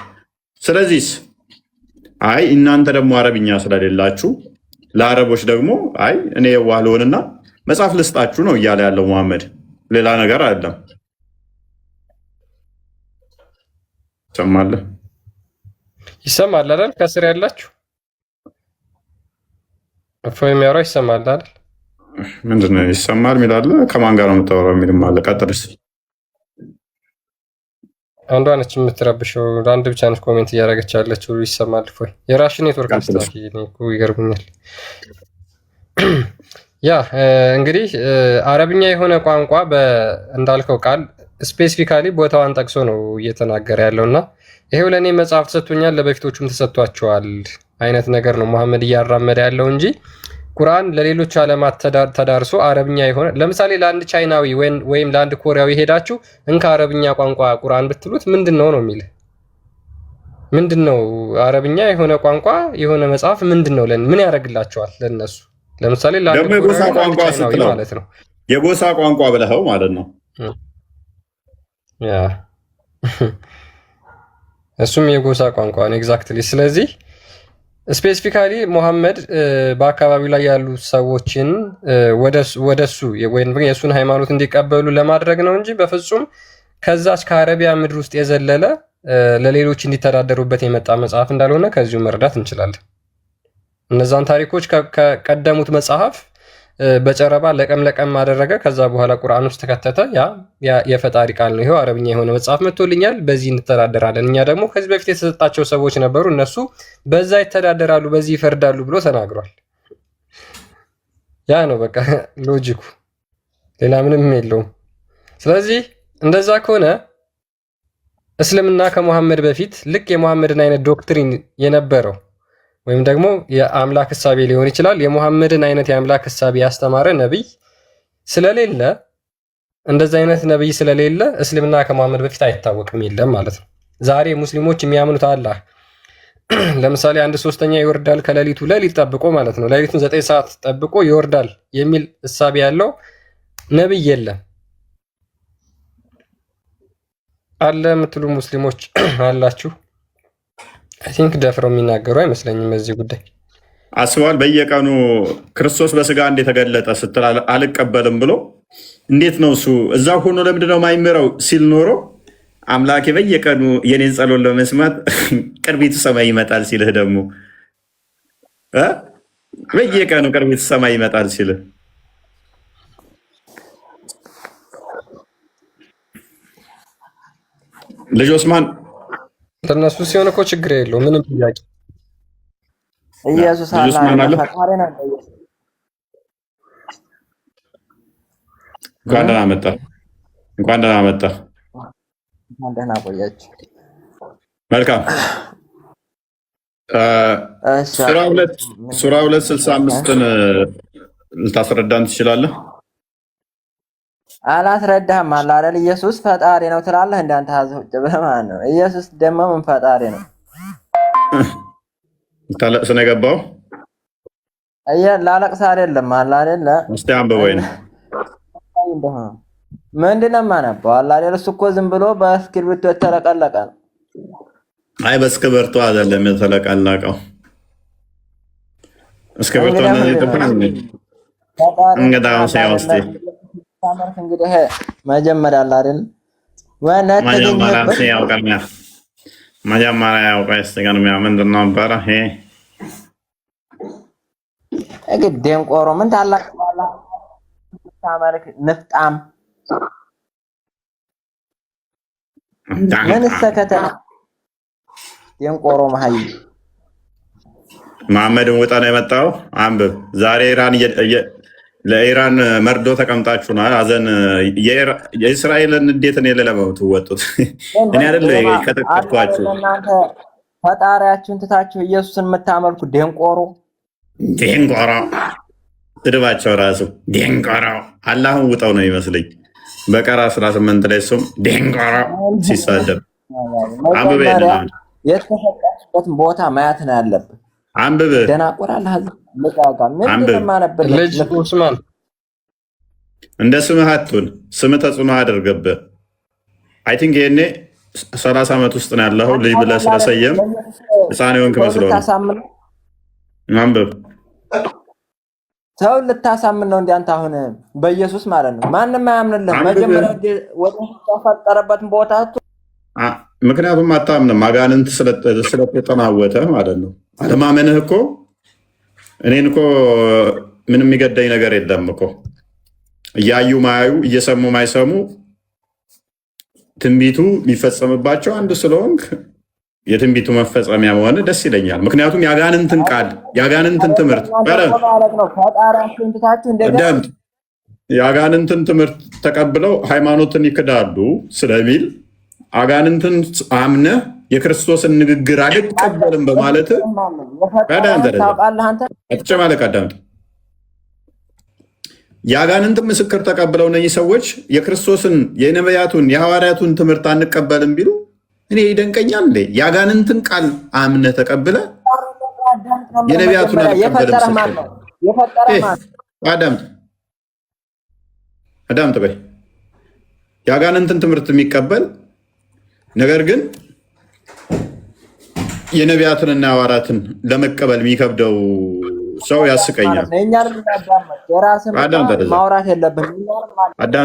ስለዚህ አይ እናንተ ደግሞ አረብኛ ስለሌላችሁ ለአረቦች ደግሞ አይ እኔ የዋህ ልሆንና መጽሐፍ ልስጣችሁ ነው እያለ ያለው መሐመድ። ሌላ ነገር አይደለም። ሰማለህ? ይሰማል አይደል? ከስር ያላችሁ እፎይ የሚያወራው ይሰማል አይደል? ምንድን ነው ይሰማል የሚላለ? ከማን ጋር ነው የምታወራው የሚልም አለ። ቀጥልስ። አንዷ ነች የምትረብሸው። አንድ ብቻ ነች ኮሜንት እያደረገች ያለችው። ይሰማል እፎይ? የራሽን ኔትወርክ አስተካኪ። ይገርሙኛል። ያ እንግዲህ አረብኛ የሆነ ቋንቋ እንዳልከው ቃል ስፔሲፊካሊ ቦታዋን ጠቅሶ ነው እየተናገረ ያለው እና ይሄው ለእኔ መጽሐፍ ተሰጥቶኛል ለበፊቶቹም ተሰጥቷቸዋል አይነት ነገር ነው መሐመድ እያራመደ ያለው እንጂ ቁርአን ለሌሎች ዓለማት ተዳርሶ አረብኛ የሆነ ለምሳሌ ለአንድ ቻይናዊ ወይም ለአንድ ኮሪያዊ ሄዳችሁ እንካ አረብኛ ቋንቋ ቁርአን ብትሉት ምንድን ነው የሚል? ምንድን ነው አረብኛ የሆነ ቋንቋ የሆነ መጽሐፍ ምንድን ነው? ምን ያደርግላቸዋል ለነሱ? ለምሳሌ ለአንድ ኮሪያዊ ማለት ነው የጎሳ ቋንቋ ብለኸው ማለት ነው። ያ እሱም የጎሳ ቋንቋ ነው ኤግዛክትሊ። ስለዚህ ስፔሲፊካሊ ሙሐመድ በአካባቢው ላይ ያሉ ሰዎችን ወደሱ ወይም የእሱን ሃይማኖት እንዲቀበሉ ለማድረግ ነው እንጂ በፍጹም ከዛች ከአረቢያ ምድር ውስጥ የዘለለ ለሌሎች እንዲተዳደሩበት የመጣ መጽሐፍ እንዳልሆነ ከዚሁ መረዳት እንችላለን። እነዛን ታሪኮች ከቀደሙት መጽሐፍ በጨረባ ለቀም አደረገ። ከዛ በኋላ ቁርአን ውስጥ ተከተተ። ያ የፈጣሪ ቃል ነው። ይሄው አረብኛ የሆነ መጽሐፍ መጥቶልኛል፣ በዚህ እንተዳደራለን። እኛ ደግሞ ከዚህ በፊት የተሰጣቸው ሰዎች ነበሩ፣ እነሱ በዛ ይተዳደራሉ፣ በዚህ ይፈርዳሉ ብሎ ተናግሯል። ያ ነው በቃ ሎጂኩ፣ ሌላ ምንም የለውም። ስለዚህ እንደዛ ከሆነ እስልምና ከሙሐመድ በፊት ልክ የሙሐመድን አይነት ዶክትሪን የነበረው ወይም ደግሞ የአምላክ ሕሳቤ ሊሆን ይችላል የሙሐመድን አይነት የአምላክ ሕሳቤ ያስተማረ ነብይ ስለሌለ እንደዚህ አይነት ነብይ ስለሌለ እስልምና ከሙሐመድ በፊት አይታወቅም የለም ማለት ነው። ዛሬ ሙስሊሞች የሚያምኑት አላህ ለምሳሌ 1/3 ይወርዳል ከሌሊቱ ሌሊት ጠብቆ ማለት ነው። ሌሊቱን 9 ሰዓት ጠብቆ ይወርዳል የሚል ሕሳቤ ያለው ነብይ የለም። አለ የምትሉ ሙስሊሞች አላችሁ። አይ ቲንክ ደፍረው የሚናገሩ አይመስለኝም በዚህ ጉዳይ። አስበዋል። በየቀኑ ክርስቶስ በስጋ እንዴት ተገለጠ ስትል አልቀበልም ብሎ እንዴት ነው እሱ እዛ ሆኖ ለምንድነው የማይምረው ሲል ኖሮ አምላኬ በየቀኑ የኔን ጸሎት ለመስማት ቅርቢቱ ሰማይ ይመጣል ሲልህ ደግሞ በየቀኑ ቅርቢቱ ሰማይ ይመጣል ሲልህ ልጅ ኦስማን ለነሱ ሲሆን እኮ ችግር የለውም ምንም ጥያቄ። ኢየሱስ አላህ ፈጣሪ ነው። እንኳን ደህና መጣህ። እንኳን ደህና መጣህ። እንኳን ደህና ቆያችሁ። መልካም ሱራ 265ን ልታስረዳን ትችላለህ? አላስረዳህም አለ አይደል? ኢየሱስ ፈጣሪ ነው ትላለህ እንዳንተ ሀዘውጭ በማን ነው? ኢየሱስ ደግሞ ምን ፈጣሪ ነው? ታለቅስ ነው የገባው? ላለቅስ አይደለም አለ አይደለ? እስቲ አንብበው ነው ምንድነው የማነበው አለ አይደል? እሱ እኮ ዝም ብሎ በእስክሪብቶ የተለቀለቀ ነው። አይ በእስክሪብቶ አይደለም የተለቀለቀው። እስክሪብቶ ነው የተፈረመ እንግዳው ሳይወስድ ታመርክ እንግዲህ መጀመሪያ አለ አይደል ወና ተገኘበት መጀመሪያ ያውቃ ያስተጋንሚያ ምንድን ነበረ ይሄ እግዴን ቆሮ ምን ታላቅ ታመርክ ንፍጣም ምን ሰከተ የንቆሮ መሀይ መሐመድን ወጣ ነው የመጣው። አንብብ። ዛሬ ኢራን ለኢራን መርዶ ተቀምጣችሁ ነው አዘን የእስራኤልን እንዴት ነው ለለመው ትወጡት? እኔ አይደለ ከተከተኳችሁ እናንተ ፈጣሪያችሁን ትታችሁ ኢየሱስን የምታመልኩ ደንቆሮ ስድባቸው ራሱ ደንቆሮ አላህን ውጣው ነው ይመስለኝ። በቀራ 18 ላይ እሱም ደንቆሮ ሲሳደብ አንብብ። የተፈቀደበትን ቦታ ማየት ነው ያለብህ። አንብብ። ደናቆራል ሀዘን ለጋጋ ምን እንደማነበር ልጅ ኡስማን እንደ ስምህ አትሁን። ስምህ ተጽዕኖ አድርገብህ። አይ ቲንክ ይሄኔ 30 ዓመት ውስጥ ነው ያለው ልጅ ብለህ ስለሰየም ህፃን የሆንክ መስሎህ ነው። አንብብ። ሰው ልታሳምን ነው እንዴ አንተ? አሁን በኢየሱስ ማለት ነው ማንም አያምንልህ። መጀመሪያ ወደ ተፈጠረበትን ቦታ ምክንያቱም አታምንም። አጋንንት ስለተጠናወተ ማለት ነው። አለማመንህ እኮ እኔን እኮ ምንም የሚገዳኝ ነገር የለም እኮ። እያዩ ማያዩ እየሰሙ ማይሰሙ ትንቢቱ የሚፈጸምባቸው አንድ ስለሆንክ የትንቢቱ መፈጸሚያ መሆን ደስ ይለኛል። ምክንያቱም የአጋንንትን ቃል የአጋንንትን ትምህርት የአጋንንትን ትምህርት ተቀብለው ሃይማኖትን ይክዳሉ ስለሚል አጋንንትን አምነህ የክርስቶስን ንግግር አልቀበልም በማለት አዳምጥ። የአጋንንትን ምስክር ተቀብለው እነዚህ ሰዎች የክርስቶስን የነቢያቱን የሐዋርያቱን ትምህርት አንቀበልም ቢሉ እኔ ይደንቀኛል እንዴ? የአጋንንትን ቃል አምነህ ተቀብለህ የነቢያቱን አልቀበልም አዳምጥ በይ። የአጋንንትን ትምህርት የሚቀበል ነገር ግን የነቢያትንና ሐዋርያትን ለመቀበል የሚከብደው ሰው ያስቀኛል። አዳምጥ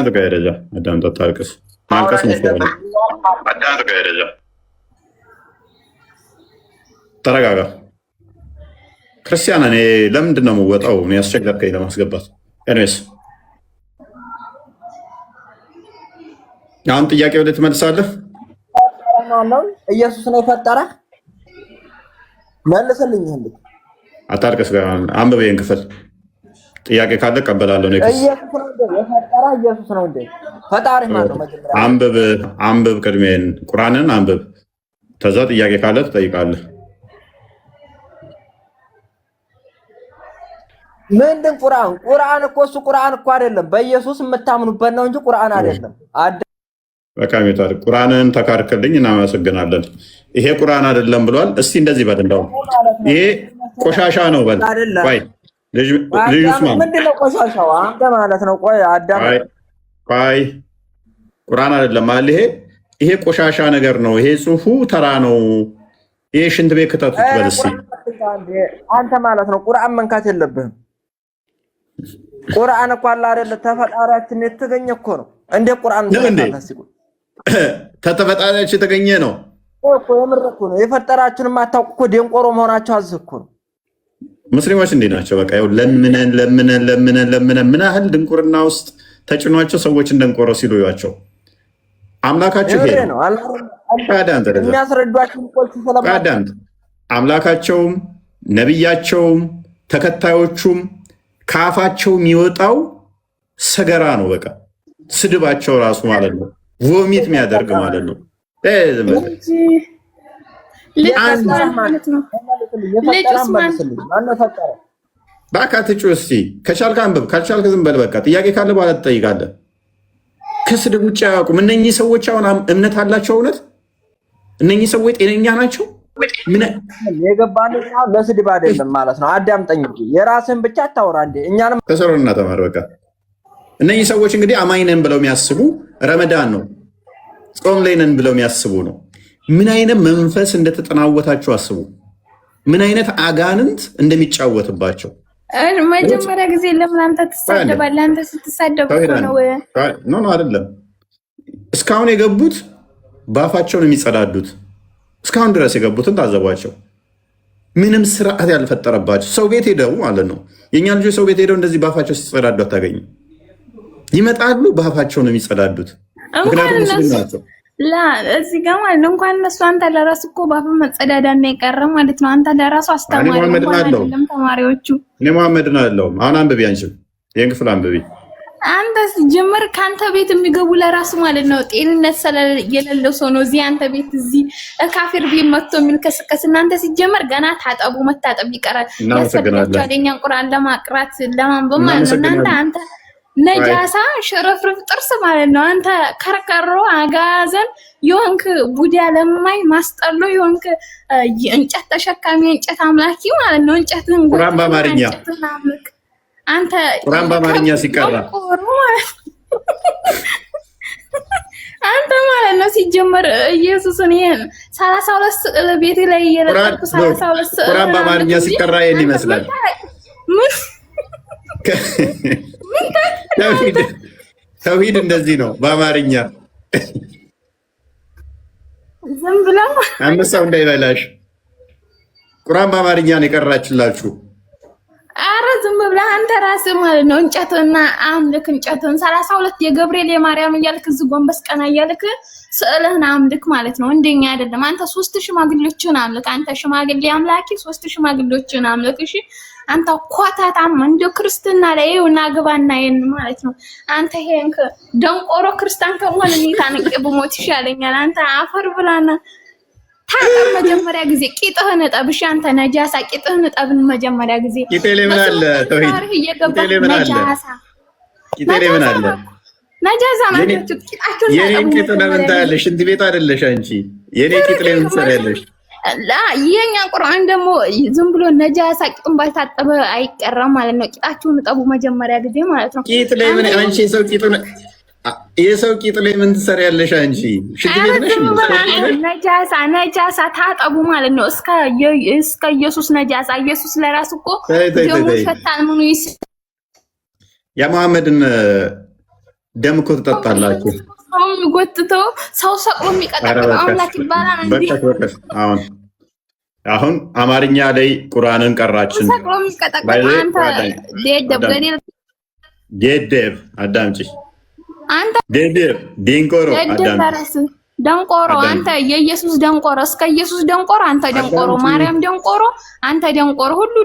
ከደረጃ አዳምጥ። አታልቅስ። ማልቀስ ተረጋጋ። ክርስቲያን እኔ ለምንድን ነው የምወጣው? እኔ ያስቸገርከኝ ለማስገባት። ኤኒዌይስ አሁን ጥያቄ ወደ ትመልሳለህ። ኢየሱስ ነው የፈጠረ መልስልኝ። አታልቅስ። አንብብ ይሄን ክፍል። ጥያቄ ካለ እቀበላለሁ። ኢየሱስ ነው እንዴ ፈጣሪ ማለት ነው? መጀመሪያ አንብብ። ቅድሜን ቁርአንን አንብብ። ከዛ ጥያቄ ካለ ትጠይቃለህ። ምንድን ቁርአን እኮ እሱ ቁርአን እኮ አይደለም። በኢየሱስ የምታምኑበት ነው እንጂ ቁርአን አይደለም። በቃ ሜታል ቁርአንን ተካርክልኝ፣ እናመሰግናለን። ይሄ ቁርአን አይደለም ብሏል። እስቲ እንደዚህ በል፣ እንደው ይሄ ቆሻሻ ነው በል። ቆይ ልጅ ኡስማን ምንድነው ቆሻሻው? አንተ ማለት ነው። ቆይ አዳም ቆይ ቁርአን አይደለም ማለት ይሄ ቆሻሻ ነገር ነው። ይሄ ጽሁፉ ተራ ነው። ይሄ ሽንት ቤት ከተቱት በል እስቲ አንተ ማለት ነው። ቁርአን መንካት የለብህም። ቁርአን እኮ አለ አይደለ? ተፈጣሪያችን የተገኘ እኮ ነው። እንደ ቁርአን ተፈጣሪያችን የተገኘ ነው እኮ። የምር እኮ ነው። የፈጠራችሁን የማታውቁ እኮ ደንቆሮ መሆናችሁ አዝህ እኮ ነው። ሙስሊሞች እንዴ ናቸው? በቃ ይኸው ለምነን ምን ያህል ድንቁርና ውስጥ ተጭኗቸው ሰዎች እንደንቆሮ ሲሉ ያቸው አምላካቸው ይሄ ነው። የሚያስረዷችሁ ስለማዳንት አምላካቸውም ነብያቸውም ተከታዮቹም ከአፋቸው የሚወጣው ሰገራ ነው። በቃ ስድባቸው ራሱ ማለት ነው ቮሚት የሚያደርግ ማለት ነው። በአካትጩ እስቲ ከቻልክ አንብብ፣ ካልቻልክ ዝም በል። በቃ ጥያቄ ካለ በኋላ ትጠይቃለህ። ከስድብ ውጭ አያውቁም እነኚህ ሰዎች። አሁን እምነት አላቸው? እውነት እነኚህ ሰዎች ጤነኛ ናቸው? የገባን ለስድብ አይደለም ማለት ነው። አዳምጠኝ እንጂ የራስን ብቻ አታወራ እንዴ። እኛንም ተሰሩና ተማር። በቃ እነኚህ ሰዎች እንግዲህ አማኝ ነን ብለው የሚያስቡ ረመዳን ነው ጾም ላይ ነን ብለው የሚያስቡ ነው። ምን አይነት መንፈስ እንደተጠናወታቸው አስቡ። ምን አይነት አጋንንት እንደሚጫወትባቸው መጀመሪያ ጊዜ ለምን አንተ ትሳደባለህ? አንተ ስትሳደብ እኮ ነው። ኖ አይደለም። እስካሁን የገቡት በአፋቸው ነው የሚጸዳዱት። እስካሁን ድረስ የገቡትን ታዘቧቸው። ምንም ስርዓት ያልፈጠረባቸው ሰው ቤት ሄደው ማለት ነው። የእኛ ልጆች ሰው ቤት ሄደው እንደዚህ በአፋቸው ሲጸዳዱ አታገኝም። ይመጣሉ፣ በአፋቸው ነው የሚጸዳዱት። ምክንያቱም ሙስሊም ናቸው። እዚህ ጋር ማለት ነው እንኳን እነሱ አንተ ለራሱ እኮ ባፍ መጸዳዳ ነው የቀረ ማለት ነው። አንተ ለራሱ አስተማሪ አይደለም ተማሪዎቹ። እኔ መሐመድን አለውም። አሁን አንብቢ፣ አንቺም ይሄን ክፍል አንብቢ። አንተ ጀምር ካንተ ቤት የሚገቡ ለራሱ ማለት ነው ጤንነት የሌለው ሰው ነው። እዚህ አንተ ቤት እዚህ ካፊር ቤት መጥቶ የሚልከስከስ እናንተ ሲጀመር ገና ታጠቡ መታጠብ ይቀራል። ያስፈልጋችኋል የእኛን ቁርአን ለማቅራት ለማንበብ ማለት ነው። እናንተ አንተ ነጃሳ ሽርፍርፍ ጥርስ ማለት ነው። አንተ ከርከሮ አጋዘን የሆንክ ቡዳ ለማይ ማስጠሎ የሆንክ እንጨት ተሸካሚ እንጨት አምላኪ ማለት ነው። እንጨትን ቁርአን በአማርኛ አንተ ቁርአን በአማርኛ ሲቀራ አንተ ማለት ነው ሲጀመር ኢየሱስን ይሄን 32 ስዕል ቤት ላይ እየለጠፉ 32 ስዕል ቁርአን በአማርኛ ሲቀራ ይሄን ይመስላል። ተውሂድ እንደዚህ ነው በአማርኛ። ዝም ብለው አንበሳው እንዳይበላሽ ቁርአን በአማርኛ ነው የቀራችላችሁ። አረ ዝም ብለህ አንተ ራስህ ማለት ነው እንጨትና አምልክ እንጨትን 32 የገብርኤል የማርያም እያልክ እዚህ ጎንበስ ቀና እያልክ ስዕልህን አምልክ ማለት ነው። እንደኛ አይደለም። አንተ 3 ሽማግሌዎችን አምልክ። አንተ ሽማግሌ አምላኪ 3 ሽማግሌዎችን አምልክ። እሺ አንተ ኮታታም እንደው ክርስትና ላይ ይውና ግባና ይሄን ማለት ነው። አንተ ሄንክ ደንቆሮ ክርስቲያን ከሆነ ኒታ ነቅ በሞት ይሻለኛል። አንተ አፈር ብላና ታጠብ መጀመሪያ ጊዜ ቂጥህን እጠብሽ። አንተ ነጃሳ ቂጥህን እጠብን መጀመሪያ ጊዜ። ቂጤሌ ምን አለ ተውሂድ? ቂጤሌ ምን አለ? ቂጤሌ ምን አለ? ነጃሳ ማለት ቂጣችሁ ነው። የኔን ቂጥ ለምን ታያለሽ? እንት ቤት አይደለሽ አንቺ። የኔ ቂጥ ለምን ትሰሪያለሽ? የኛ ቁርአን ደግሞ ዝም ብሎ ነጃሳ ቂጡን ባልታጠበ አይቀርም ማለት ነው። ቂጣችሁን እጠቡ መጀመሪያ ጊዜ ማለት ነው። ቂጥ ላይ ምን አንቺ ሰው ቂጡን የሰው ቂጥ ላይ ምን ትሰሪያለሽ አንቺ? ሽንት ቤት ነሽ? ነጃሳ ታጠቡ ማለት ነው። እስከ ኢየሱስ ነጃሳ ኢየሱስ ለራሱ እኮ ደሙ ሸታል ምኑ የመሐመድን ደም እኮ ትጠጣላችሁ። ሰውን ጎትተው ሰው ሰቅሎ የሚቀጠቅጥ አምላክ ይባላል እንዴ? አሁን አማርኛ ላይ ቁርአንን ቀራችን። ሰቅሎ የሚቀጠቅጥ አንተ ዴደብ አዳምጪ። አንተ ዴደብ ዲንቆሮ አዳምጪ። ደንቆሮ አንተ የኢየሱስ ደንቆሮ እስከ ኢየሱስ ደንቆሮ አንተ ደንቆሮ፣ ማርያም ደንቆሮ አንተ ደንቆሮ፣ ሁሉ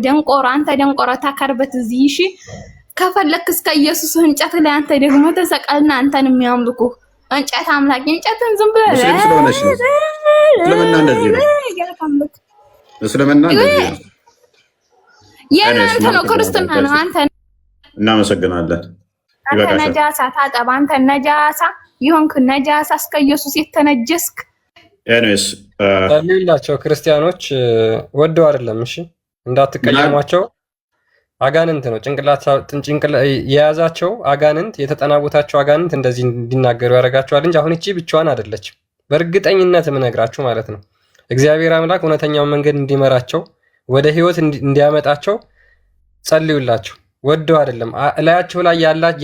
ደንቆሮ አንተ ደንቆሮ ታከርበት እዚህ። እሺ ከፈለክ እስከ ኢየሱስ እንጨት ላይ አንተ ደግሞ ተሰቀልና አንተን የሚያምልኩ እንጨት አምላክ እንጨትን ዝም ብለህ ስለሆነሽ ነው። እስልምና እንደዚህ ነው። እስልምና እንደዚህ ነው። የእናንተ ነው፣ ክርስትና ነው። አንተ እናመሰግናለን። አንተ ነጃሳ ታጠብ። አንተ ነጃሳ ይሆንክ ነጃሳ እስከ ኢየሱስ የተነጀስክ ኤኒዌይስ ሌላቸው ክርስቲያኖች ወደው አይደለም። እሺ እንዳትቀየሟቸው። አጋንንት ነው ጭንቅላት የያዛቸው አጋንንት የተጠናወታቸው አጋንንት እንደዚህ እንዲናገሩ ያደርጋቸዋል እንጂ አሁን እቺ ብቻዋን አይደለችም። በእርግጠኝነት የምነግራችሁ ማለት ነው። እግዚአብሔር አምላክ እውነተኛውን መንገድ እንዲመራቸው ወደ ህይወት እንዲያመጣቸው ጸልዩላቸው። ወደው አይደለም። እላያቸው ላይ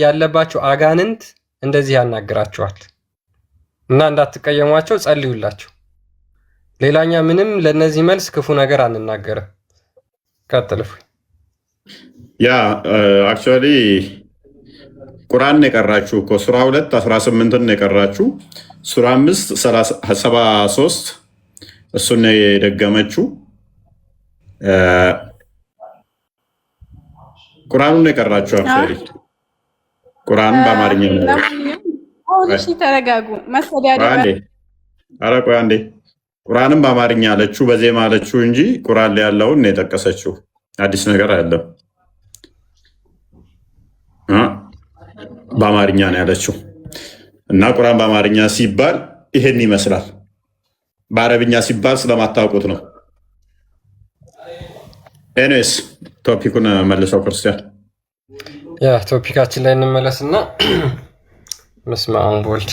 ያለባቸው አጋንንት እንደዚህ ያናግራቸዋል እና እንዳትቀየሟቸው ጸልዩላቸው። ሌላኛ ምንም ለነዚህ መልስ ክፉ ነገር አንናገርም። ቀጥልፉ። ያ አክቹዋሊ ቁርአን የቀራችሁ እኮ ሱራ 2 18 የቀራችሁ ሱራ 5 73 እሱን የደገመችው ቁርአኑን የቀራችሁ አክቹዋሊ ቁርአን በአማርኛ ነው። አሁን እሺ ተረጋጉ። ቆይ አንዴ ቁርአንም በአማርኛ አለችው በዜማ አለችው እንጂ ቁርአን ላይ ያለውን ነው የጠቀሰችው። አዲስ ነገር አይደለም። በአማርኛ ነው ያለችው እና ቁርአን በአማርኛ ሲባል ይሄን ይመስላል። በአረብኛ ሲባል ስለማታውቁት ነው። ኤኒዌይስ ቶፒኩን መልሰው ክርስቲያን። ያ ቶፒካችን ላይ እንመለስና መስማዑን ቦልድ።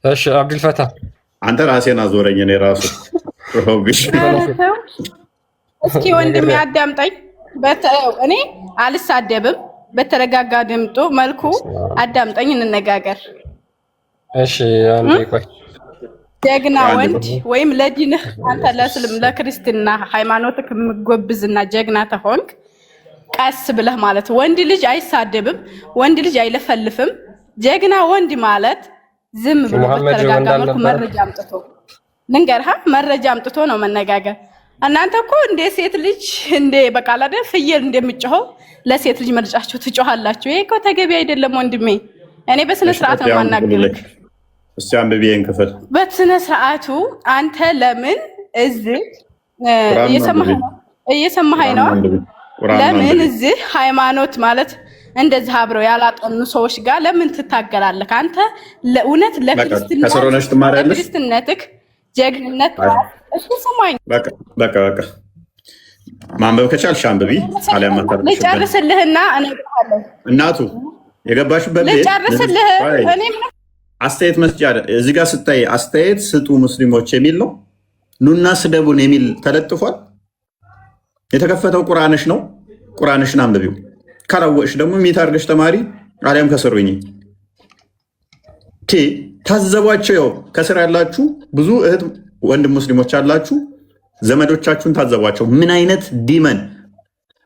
እሺ አብዱልፈታ አንተ ራሴን አዞረኝ። እኔ ራሱ እስኪ ወንድሜ አዳምጠኝ። እኔ አልሳደብም። በተረጋጋ ድምጡ መልኩ አዳምጠኝ፣ እንነጋገር። እሺ አንዴ ቆይ። ጀግና ወንድ ወይም ለዲንህ አንተ ለክርስትና ሃይማኖትክ የምትጎብዝና ጀግና ተሆንክ ቀስ ብለህ ማለት ወንድ ልጅ አይሳደብም፣ ወንድ ልጅ አይለፈልፍም። ጀግና ወንድ ማለት ዝም ብሎ በተረጋጋ መልኩ መረጃ አምጥቶ ልንገርህ፣ መረጃ አምጥቶ ነው መነጋገር። እናንተ እኮ እንደ ሴት ልጅ እንደ በቃላደ ፍየል እንደምትጮኸው ለሴት ልጅ መልጫችሁ ትጮሃላችሁ። ይሄ እኮ ተገቢ አይደለም ወንድሜ። እኔ በስነ ስርዓት ነው ማናገርክ። እስቲ አንብቤን ክፍል በስነ ስርዓቱ አንተ ለምን እዚህ እየሰማኸኝ ነው? ለምን እዚህ ሃይማኖት ማለት እንደዚህ አብረው ያላጠኑ ሰዎች ጋር ለምን ትታገላለህ? አንተ ለእውነት ለክርስትናትክ ጀግንነት እሱ ሰማኝ። በቃ ማንበብ ከቻልሽ አንብቢ። አሊያም ልጨርስልህና እነግርሃለሁ። እናቱ የገባሽበት ልጨርስልህ። እኔ አስተያየት መስጫ እዚህ ጋር ስታይ አስተያየት ስጡ ሙስሊሞች የሚል ነው። ኑና ስደቡን የሚል ተለጥፏል። የተከፈተው ቁርአንሽ ነው። ቁርአንሽን አንብቢው። ካላወቅሽ ደግሞ ሚታርገሽ ተማሪ አሊያም ከስሩኝ ታዘቧቸው። ያው ከስር ያላችሁ ብዙ እህት ወንድም ሙስሊሞች አላችሁ። ዘመዶቻችሁን ታዘቧቸው። ምን አይነት ዲመን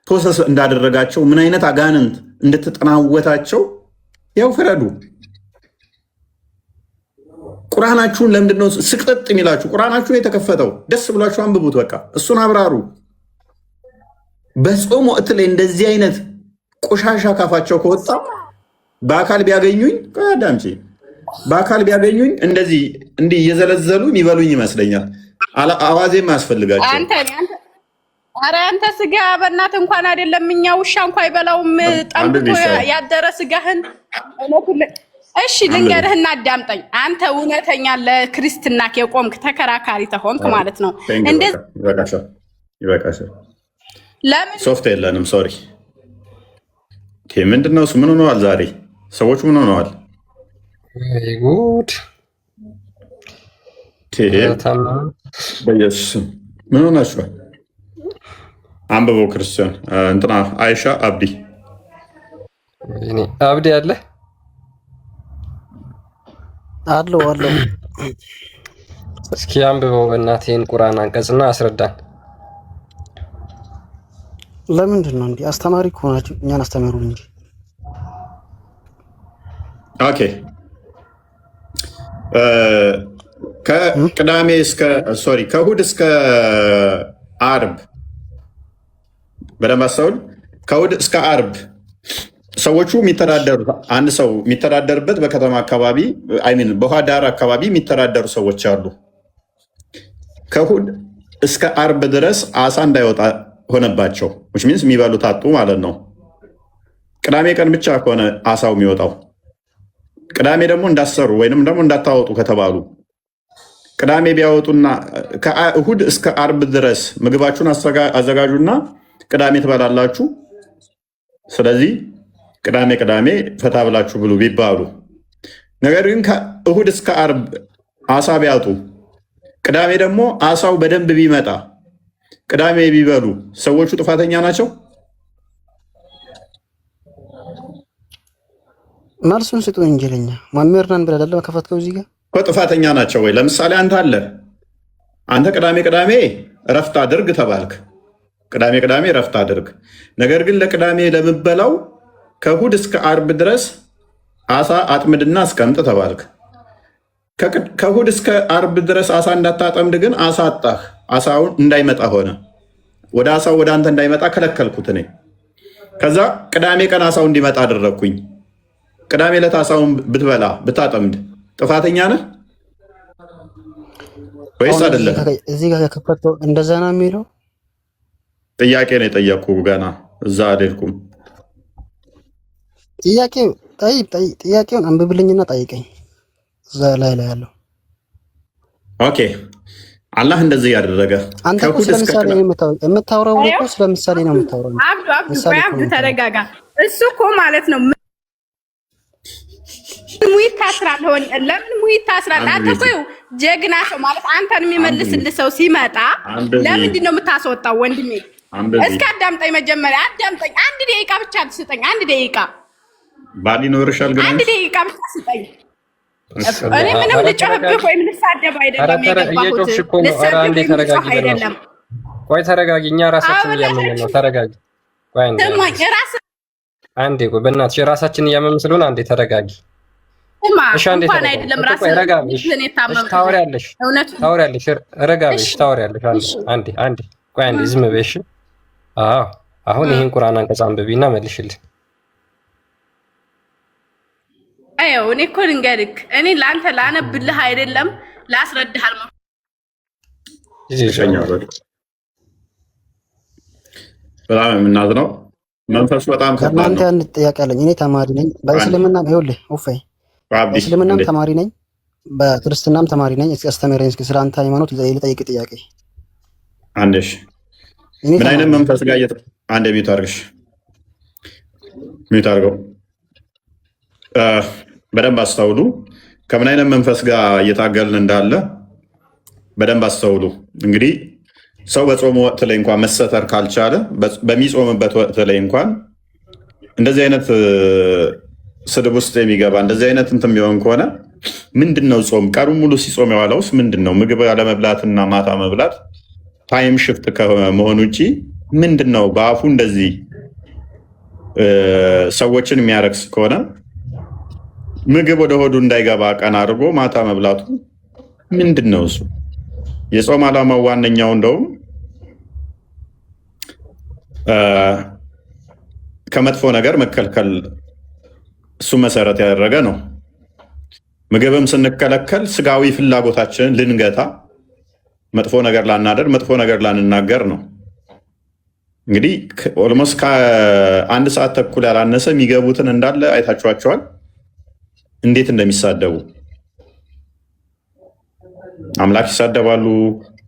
ፕሮሰስ እንዳደረጋቸው፣ ምን አይነት አጋንንት እንድትጠናወታቸው ያው ፍረዱ። ቁርአናችሁን ለምንድነው ስቅጥጥ የሚላችሁ? ቁርአናችሁን የተከፈተው ደስ ብሏችሁ አንብቡት። በቃ እሱን አብራሩ። በጾም ወቅት ላይ እንደዚህ አይነት ቆሻሻ ካፋቸው ከወጣ በአካል ቢያገኙኝ አዳምጪ፣ በአካል ቢያገኙኝ እንደዚህ እንዲህ እየዘለዘሉ የሚበሉኝ ይመስለኛል። አዋዜም አያስፈልጋቸው። አንተ ስጋ በእናት እንኳን አይደለም እኛ ውሻ እንኳን አይበላውም። ጠንብቶ ያደረ ስጋህን እሺ ልንገርህና አዳምጠኝ። አንተ እውነተኛ ለክርስትና የቆምክ ተከራካሪ ተሆንክ ማለት ነው። እንደዚህ ይበቃሻል። ለምን ሶፍት የለንም? ሶሪ ምንድነው እሱ? ምን ሆነዋል ዛሬ ሰዎች? ምን ሆነዋል? ጉድ በኢየሱስ ምን ሆናችኋል? አንብበው ክርስቲያን እንትና አይሻ አብዲ አብዲ አለ አለው እስኪ አንብበው በእናትህን ቁርአን አንቀጽና አስረዳን። ለምንድን ነው እንዴ? አስተማሪ ከሆናችሁ እኛን አስተምሩ እንጂ። ኦኬ ከቅዳሜ እስከ ከእሑድ እስከ ዓርብ በደንብ አስተውል። ከእሑድ እስከ ዓርብ ሰዎቹ የሚተዳደሩት አንድ ሰው የሚተዳደርበት በከተማ አካባቢ አይሚን በውሃ ዳር አካባቢ የሚተዳደሩ ሰዎች አሉ። ከእሑድ እስከ ዓርብ ድረስ አሳ እንዳይወጣ ሆነባቸው። ሚንስ የሚበሉት አጡ ማለት ነው። ቅዳሜ ቀን ብቻ ከሆነ አሳው የሚወጣው፣ ቅዳሜ ደግሞ እንዳሰሩ ወይንም ደግሞ እንዳታወጡ ከተባሉ ቅዳሜ ቢያወጡና ከእሑድ እስከ ዓርብ ድረስ ምግባችሁን አዘጋጁና ቅዳሜ ትበላላችሁ። ስለዚህ ቅዳሜ ፈታ ብላችሁ ብሉ ቢባሉ፣ ነገር ግን ከእሑድ እስከ ዓርብ አሳ ቢያጡ፣ ቅዳሜ ደግሞ አሳው በደንብ ቢመጣ ቅዳሜ ቢበሉ ሰዎቹ ጥፋተኛ ናቸው? መልሱን ስጡ እንጀለኛ ማመርናን ብለህ ከፈትከው እዚህ ጋር ጥፋተኛ ናቸው ወይ? ለምሳሌ አንተ ቅዳሜ እረፍት አድርግ ተባልክ። ቅዳሜ እረፍት አድርግ። ነገር ግን ለቅዳሜ ለምበላው ከእሑድ እስከ ዓርብ ድረስ አሳ አጥምድና አስቀምጥ ተባልክ። ከእሑድ እስከ ዓርብ ድረስ አሳ እንዳታጠምድ ግን አሳ አጣህ። አሳውን እንዳይመጣ ሆነ። ወደ አሳው ወደ አንተ እንዳይመጣ ከለከልኩት እኔ። ከዛ ቅዳሜ ቀን አሳው እንዲመጣ አደረግኩኝ። ቅዳሜ ዕለት አሳውን ብትበላ ብታጠምድ ጥፋተኛ ነህ ወይስ አይደለም? እዚህ ጋር ከከፈተው እንደዛ ነው የሚለው ጥያቄ ነው የጠየቅኩ። ገና እዛ አልሄድኩም። ጥያቄውን አንብብልኝና ጠይቀኝ። እዛ ላይ ያለው ኦኬ። አላህ እንደዚህ ያደረገ አንተ እኮ ስለምሳሌ ነው የምታወራው። እኮ ስለምሳሌ ነው የምታወራው። አብዱ ተረጋጋ። እሱ እኮ ማለት ነው ሙይት ታስራለህ። ለምን ሙይት ታስራለህ? አንተ እኮ ጀግና ሰው ማለት አንተን የሚመልስልህ ሰው ሲመጣ ለምንድን ነው የምታስወጣው? ወንድሜ እስከ አዳምጠኝ፣ መጀመሪያ አዳምጠኝ። አንድ ደቂቃ ብቻ ስጠኝ። አንድ ደቂቃ ባል ይኖርሻል ግን አንድ ደቂቃ ብቻ ስጠኝ። እኔ ምንም ልጮህብህ ወይም ልሳደብ አይደለም የገባሁት። ልሰድብ ልጮህ አይደለም። ቆይ ተረጋጊ። እኛ ራሳችን እያመመን ነው። ተረጋጊ። ቆይ አንዴ ቆይ በእናትሽ ራሳችን እያመመን ስለሆነ አንዴ ተረጋጊ። እሺ አንዴ አይደለም ታወሪያለሽ። ረጋ ብለሽ ታወሪያለሽ። አንዴ ቆይ አንዴ ዝም በይሽ። አዎ አሁን ይሄን ቁርአን አንቀጽ አንብቢና መልሽልኝ። አዎ እኔ እኮ ልንገርህ፣ እኔ ለአንተ ላነብልህ አይደለም ላስረዳህ አልሞ በጣም የምናዝነው መንፈሱ በጣም ከእናንተ አንድ ጥያቄ አለኝ። እኔ ተማሪ ነኝ በእስልምና ይኸውልህ ኡፋይ በእስልምናም ተማሪ ነኝ በክርስትናም ተማሪ ነኝ። እስኪ አስተምረኝ እስኪ ስለ አንተ ሃይማኖት ልጠይቅ ጥያቄ። አንዴሽ ምን አይነት መንፈስ ጋር አንዴ ሚውት አድርግሽ፣ ሚውት አድርገው። በደንብ አስተውሉ። ከምን አይነት መንፈስ ጋር እየታገልን እንዳለ በደንብ አስተውሉ። እንግዲህ ሰው በጾም ወቅት ላይ እንኳን መሰተር ካልቻለ በሚጾምበት ወቅት ላይ እንኳን እንደዚህ አይነት ስድብ ውስጥ የሚገባ እንደዚህ አይነት እንትን የሚሆን ከሆነ ምንድን ነው ጾም? ቀኑን ሙሉ ሲጾም የዋለውስ ምንድን ነው? ምግብ ያለመብላትና ማታ መብላት ታይም ሽፍት ከመሆን ውጭ ምንድን ነው? በአፉ እንደዚህ ሰዎችን የሚያረክስ ከሆነ ምግብ ወደ ሆዱ እንዳይገባ ቀን አድርጎ ማታ መብላቱ ምንድን ነው? እሱ የጾም ዓላማው ዋነኛው እንደውም ከመጥፎ ነገር መከልከል እሱ መሰረት ያደረገ ነው። ምግብም ስንከለከል ስጋዊ ፍላጎታችንን ልንገታ፣ መጥፎ ነገር ላናደር፣ መጥፎ ነገር ላንናገር ነው። እንግዲህ ኦልሞስት ከአንድ ሰዓት ተኩል ያላነሰ የሚገቡትን እንዳለ አይታችኋቸዋል፣ እንዴት እንደሚሳደቡ። አምላክ ይሳደባሉ፣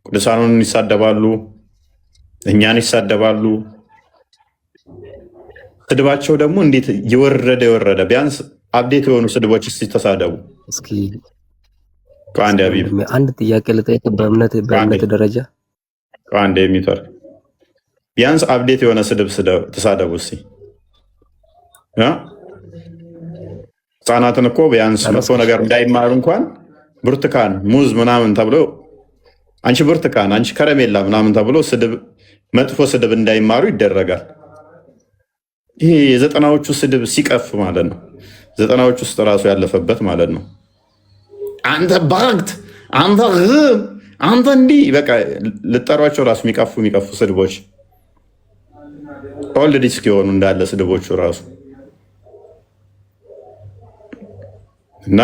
ቅዱሳኑን ይሳደባሉ፣ እኛን ይሳደባሉ። ስድባቸው ደግሞ እንዴት የወረደ ቢያንስ አብዴት የሆኑ ስድቦች እስቲ ተሳደቡ። እስኪ አንድ አቢብ አንድ ጥያቄ ልጠይቅ። በእምነት ደረጃ አንድ የሚተር ቢያንስ አብዴት የሆነ ስድብ ተሳደቡ እስቲ። ህፃናትን እኮ ቢያንስ መጥፎ ነገር እንዳይማሩ እንኳን ብርቱካን፣ ሙዝ ምናምን ተብሎ አንቺ ብርቱካን፣ አንቺ ከረሜላ ምናምን ተብሎ መጥፎ ስድብ እንዳይማሩ ይደረጋል። ይሄ የዘጠናዎቹ ስድብ ሲቀፍ ማለት ነው። ዘጠናዎቹ ውስጥ ራሱ ያለፈበት ማለት ነው። አንተ ባግት፣ አንተ አንተ እንዲህ በቃ ልጠሯቸው ራሱ የሚቀፉ ስድቦች ኦልድ ዲስክ የሆኑ እንዳለ ስድቦቹ ራሱ እና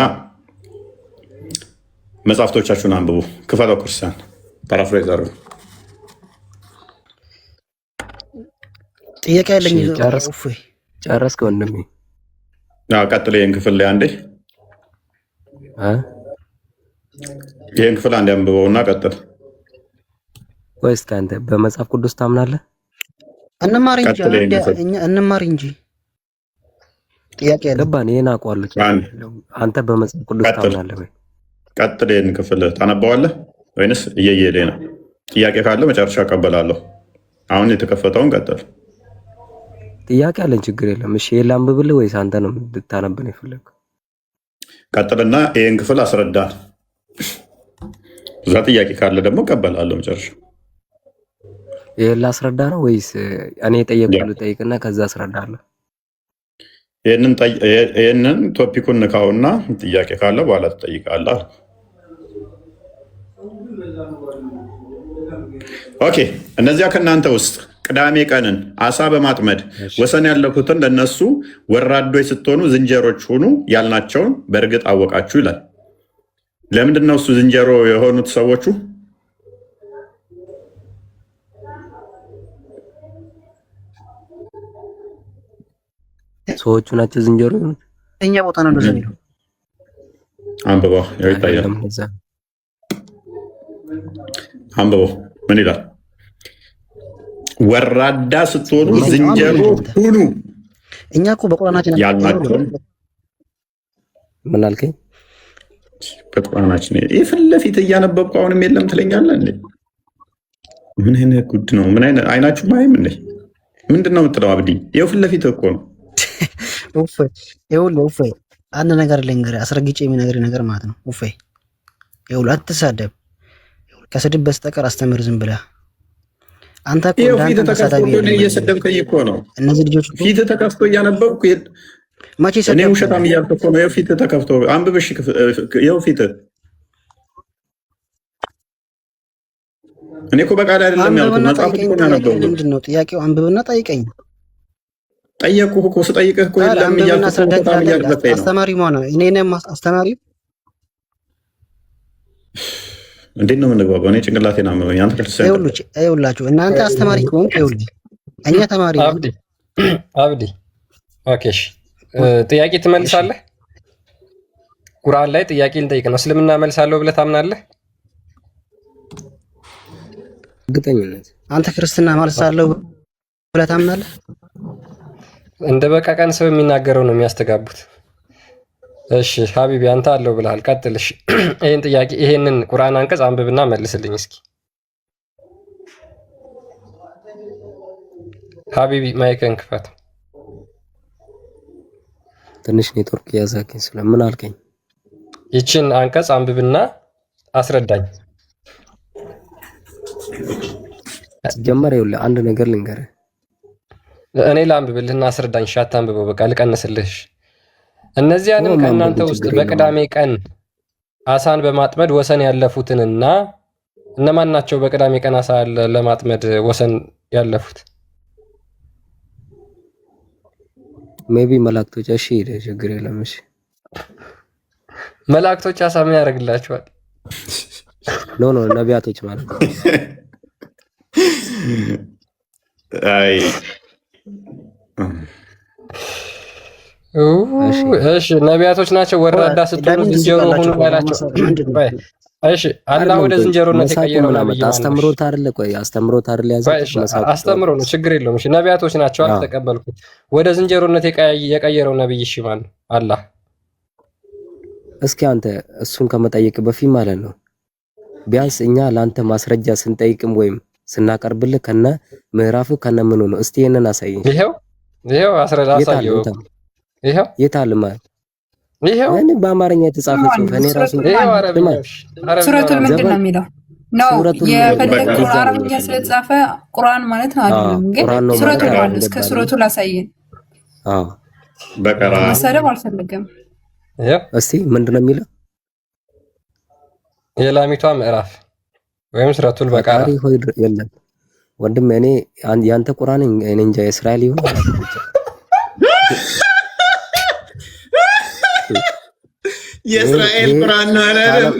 መጽሐፍቶቻችሁን አንብቡ። ክፈለው ክርስቲያን ፓራፍሬዝ አድርጉ። ጥያቄ ያለኝ ጨረስክ ወንድሜ? ቀጥሎ ይህን ክፍል ላይ አንዴ ይህን ክፍል አንዴ አንብበውና ቀጥል። ወይስ ከአንተ በመጽሐፍ ቅዱስ ታምናለህ? እንማር እንጂ ጥያቄ ያለ ገባን። ይሄን አውቀዋለሁ። አንተ በመጽሐፍ ቅዱስ ታምናለህ ወይ? ቀጥል። ይህን ክፍል ታነባዋለህ ወይንስ እየየሌ ነው? ጥያቄ ካለ መጨረሻ እቀበላለሁ። አሁን የተከፈተውን ቀጥል። ጥያቄ አለኝ፣ ችግር የለም። እሺ ይሄን ላንብብልህ ወይስ አንተ ነው እንድታነብን የፈለግኸው? ቀጥልና ይህን ክፍል አስረዳን። እዛ ጥያቄ ካለ ደግሞ እቀበላለሁ መጨረሻ። ይሄን ላስረዳ ነው ወይስ እኔ የጠየቅኩህ ልጠይቅና ከዛ አስረዳለሁ? ይህንን ቶፒኩን ንካውና ጥያቄ ካለ በኋላ ትጠይቃለህ። ኦኬ። እነዚያ ከእናንተ ውስጥ ቅዳሜ ቀንን አሳ በማጥመድ ወሰን ያለፉትን ለነሱ ወራዶች ስትሆኑ ዝንጀሮች ሁኑ ያልናቸውን በእርግጥ አወቃችሁ ይላል። ለምንድን ነው እሱ ዝንጀሮ የሆኑት ሰዎቹ? ሰዎቹ ናቸው ዝንጀሮ የሆኑት። እኛ ቦታ ነው እንደዚህ ነው። አንብበው ይታያል። አንብበው ምን ይላል? ወራዳ ስትሆኑ ዝንጀሮ ሁኑ እኛ እኮ በቁርአናችን ያልናቸው። ምን አልከኝ? በቁርአናችን ፊት ለፊት እያነበብኩ አሁንም የለም ትለኛለህ እንዴ? ምን አይነት ጉድ ነው? ምን አይነት አይናችሁ ማይም እንዴ? ምንድነው የምትለው? አብዲ ይኸው ፊት ለፊት እኮ ነው። ኡፍ አንድ ነገር ልንገርህ፣ አስረግጬ የሚነግርህ ነገር ማለት ነው። ኡፍ ይኸውልህ፣ አትሳደብ። ከስድብ በስተቀር አስተምር ዝም ብለህ። አንተ እኮ እንዳንተ ተሳዳቢ እየሰደብከኝ እኮ ነው። እነዚህ ልጆች ፊት ተከፍቶ እያነበብኩ መቼ እኔ ውሸታም እያልኩ እኮ ነው። ይኸው ፊት ተከፍቶ አንብብሽ። ይኸው ፊት እኔ እኮ በቃል አይደለም ያልኩት፣ መጽሐፍ እኮ ነው ያነበብኩት። ምንድን ነው ጥያቄው? አንብብና ጠይቀኝ። ጠየቅኩህ እኮ ስጠይቅህ እኮ የለም እያልኩ ነው። አስተማሪ ሆነ እኔንም አስተማሪ እንዴት ነው የምንግባባው? እኔ ጭንቅላቴን አመመኝ። አንተ ክርስቲያን ይኸውላችሁ፣ እናንተ አስተማሪ ከሆንክ ይኸውልህ፣ እኛ ተማሪ አብዲ ኦኬ፣ እሺ፣ ጥያቄ ትመልሳለህ? ቁርአን ላይ ጥያቄ ልጠይቅ ነው። እስልምና መልሳለሁ ብለህ ታምናለህ? እርግጠኝነት። አንተ ክርስትና መልሳለሁ ብለህ ታምናለህ? እንደ በቃ ቀን ሰው የሚናገረው ነው የሚያስተጋቡት። እሺ ሀቢቢ አንተ አለው ብለሃል። ቀጥልሽ። ይሄን ጥያቄ ይሄንን ቁርአን አንቀጽ አንብብና መልስልኝ እስኪ ሀቢቢ። ማይክን ክፈት። ትንሽ ኔትወርክ ያዛከኝ ስለምን አልከኝ? ይችን አንቀጽ አንብብና አስረዳኝ። ጀመረ። ይኸውልህ አንድ ነገር ልንገርህ። እኔ ላንብብልህና አስረዳኝ። ሻት አንብበው በቃ ልቀንስልሽ። እነዚያንም ከእናንተ ውስጥ በቅዳሜ ቀን አሳን በማጥመድ ወሰን ያለፉትንና እነማን ናቸው? በቅዳሜ ቀን አሳ ለማጥመድ ወሰን ያለፉት ሜቢ መላእክቶች። እሺ ችግር የለም። እሺ መላእክቶች አሳ ምን ያደርግላቸዋል? ኖ ነቢያቶች ማለት ነው። አይ እሺ ነቢያቶች ናቸው። ወራዳ ስትሆኑ ዝንጀሮ ሆኑ ባላቸው። እሺ አላህ ወደ ዝንጀሮነት የቀየረው ነብይ አስተምሮት አይደለ? ቆይ አስተምሮት አይደለ? አስተምሮ ነው፣ ችግር የለውም። እሺ ነቢያቶች ናቸው፣ አልተቀበልኩት። ወደ ዝንጀሮነት የቀየረው ነብይ እሺ ማን? አላህ። እስኪ አንተ እሱን ከመጠየቅ በፊት ማለት ነው ቢያንስ እኛ ለአንተ ማስረጃ ስንጠይቅም ወይም ስናቀርብልህ ከነ ምዕራፉ ከነ ምኑ ነው? እስቲ ይሄንን አሳየኝ። ይሄው አሳየው። ይሄው የታልማ? ይሄው እኔ በአማርኛ የተጻፈ ጽሑፍ እኔ ራሱ ሱረቱል ምንድን ነው የሚለው ነው የፈለገው አረብኛ ስለተጻፈ ቁርአን ማለት ነው አይደለም። ግን ሱረቱል ማለት እስከ ሱረቱል አሳየን። በቀራ መሰደብ አልፈልግም። እስቲ ምንድነው የሚለው? የላሚቷ ምዕራፍ ወይም ሱረቱል በቀራ የለም ወንድም። እኔ ያንተ ቁርአን እኔ እንጃ የእስራኤል ይሁን የእስራኤል ቁርአን ነው አይደለም?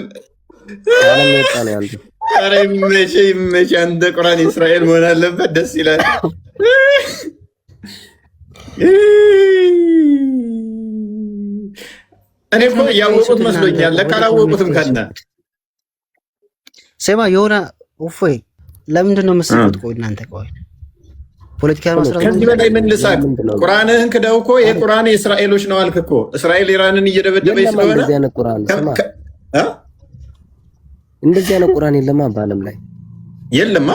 ኧረ ይመች አንተ ቁርአን የእስራኤል መሆን አለበት። ደስ ይላል። እኔ እኮ ያወቁት መስሎኛል። ለካ አላወቁትም። ከነ ስማ የሆነ እፎይ ለምንድን ነው የምትሰሩት? ቆይ እናንተ ቆይ ፖለቲካ መስራት ከዚህ በላይ ምን ልሳቅ? ቁርአንህን ክደው እኮ የቁርአን የእስራኤሎች ነው አልክ እኮ። እስራኤል ኢራንን እየደበደበች ስለሆነ እንደዚህ አይነት ቁርአን የለማ በዓለም ላይ የለማ።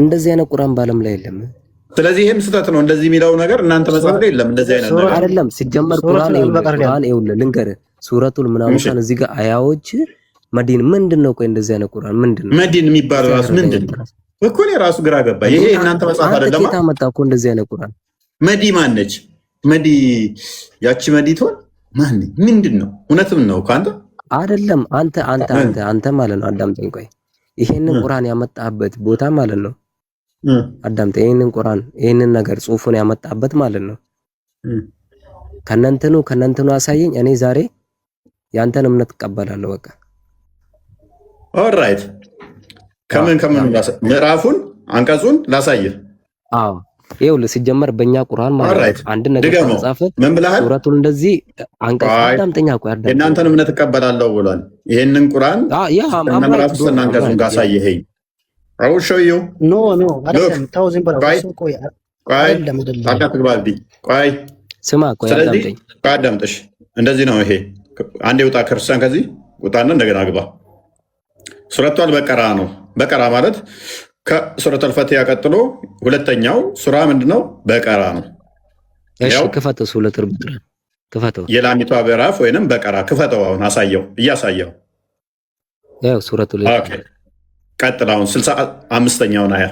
እንደዚህ አይነት ቁርአን በዓለም ላይ የለም። ስለዚህ ይሄም ስህተት ነው። እንደዚህ የሚለው ነገር እናንተ መጽሐፍ ላይ የለም። እንደዚህ አይነት ነገር አይደለም። ሲጀመር ቁርአን ይኸውልህ ልንገርህ፣ ሱረቱል ምናምን እዚህ ጋር አያዎች መዲን ምንድን ነው? ቆይ እንደዚህ አይነት ቁርአን ምንድን ነው? መዲን የሚባለው ራሱ ምንድን ነው እኮ? እኔ ራሱ ግራ ገባ። ይሄ እናንተ መጽሐፍ አይደለም። አንተ መጣ እኮ እንደዚህ አይነት ቁርአን። መዲ ማነች? መዲ ያቺ መዲ ትሆን ማን? ምንድን ነው? እውነትም ነው እኮ አንተ አይደለም። አንተ ማለት ነው። አዳምጠኝ። ቆይ ይሄንን ቁርአን ያመጣበት ቦታ ማለት ነው። አዳምጠኝ። ይሄንን ቁርአን ይሄንን ነገር ጽሑፉን ያመጣበት ማለት ነው። ከነንተኑ አሳየኝ። እኔ ዛሬ ያንተን እምነት እቀበላለሁ። በቃ ኦልራይት። ከምን ምዕራፉን አንቀጹን ላሳየህ። አዎ ይኸውልህ ሲጀመር በእኛ ቁርአን ማለት አንድ ነገር ተጻፈ። ምን ብለሃል? ሱረቱን እንደዚህ አንቀጽ አዳምጠኛ እኮ አዳምጠኝ። የእናንተን እምነት እቀበላለሁ ብሏል። ይሄንን ቁርአን ምዕራፉን አንቀጹን ካሳየኸኝ አው ሾዩ ኖ አይደለም። ተው ዝም ብለው ቆይ ቆይ ስማ፣ ቆይ አዳምጠኝ። አዳምጥሽ። እንደዚህ ነው ይሄ። አንዴ ውጣ ክርስቲያን፣ ከዚህ ውጣና እንደገና ግባ። ሱረቱ አልበቀራ ነው በቀራ ማለት ከሱረቱል ፈቲሃ ቀጥሎ ሁለተኛው ሱራ ምንድነው? በቀራ ነው። እሺ ክፈተው፣ ሱረቱል በቀራ ክፈተው። የላሚቷ ምዕራፍ ወይንም በቀራ ክፈተው። አሁን አሳየው፣ እያሳየው ያው ሱረቱል ኦኬ። ቀጥል። አሁን 65ኛውን አያ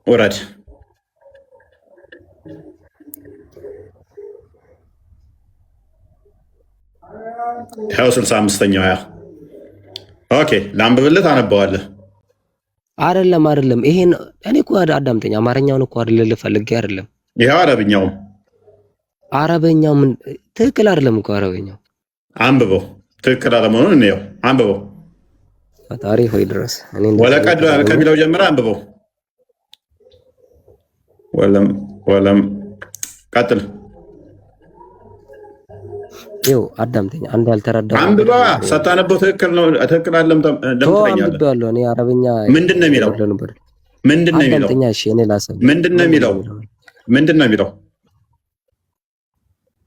ወረድ። ያው 65ኛው አያ ኦኬ። ላንብብልህ፣ አነበዋለህ። አይደለም ይሄን እኔ እኮ አዳምጠኝ። አማርኛውን እኮ አይደለም ፈልጌ አይደለም። ይሄው አረበኛው ምን ትክክል አይደለም እኮ አረበኛው። አንብበው፣ ትክክል አለመሆኑን እንየው። አንብበው። ፈጣሪ ሆይ ድረስ እኔ ወለቀድ ከሚለው ጀምረህ አንብበው። ወለም ቀጥል። ይኸው አዳምጠኝ። አንድ ያልተረዳው አንብባ ሳታነበው ትክክል ነው ትክክል አይደለም ለምትለኛለህ። አንብቤዋለሁ እኔ አረበኛ። ምንድነው የሚለው? አዳምጠኛ። እሺ እኔ ላሰብ ምንድነው የሚለው?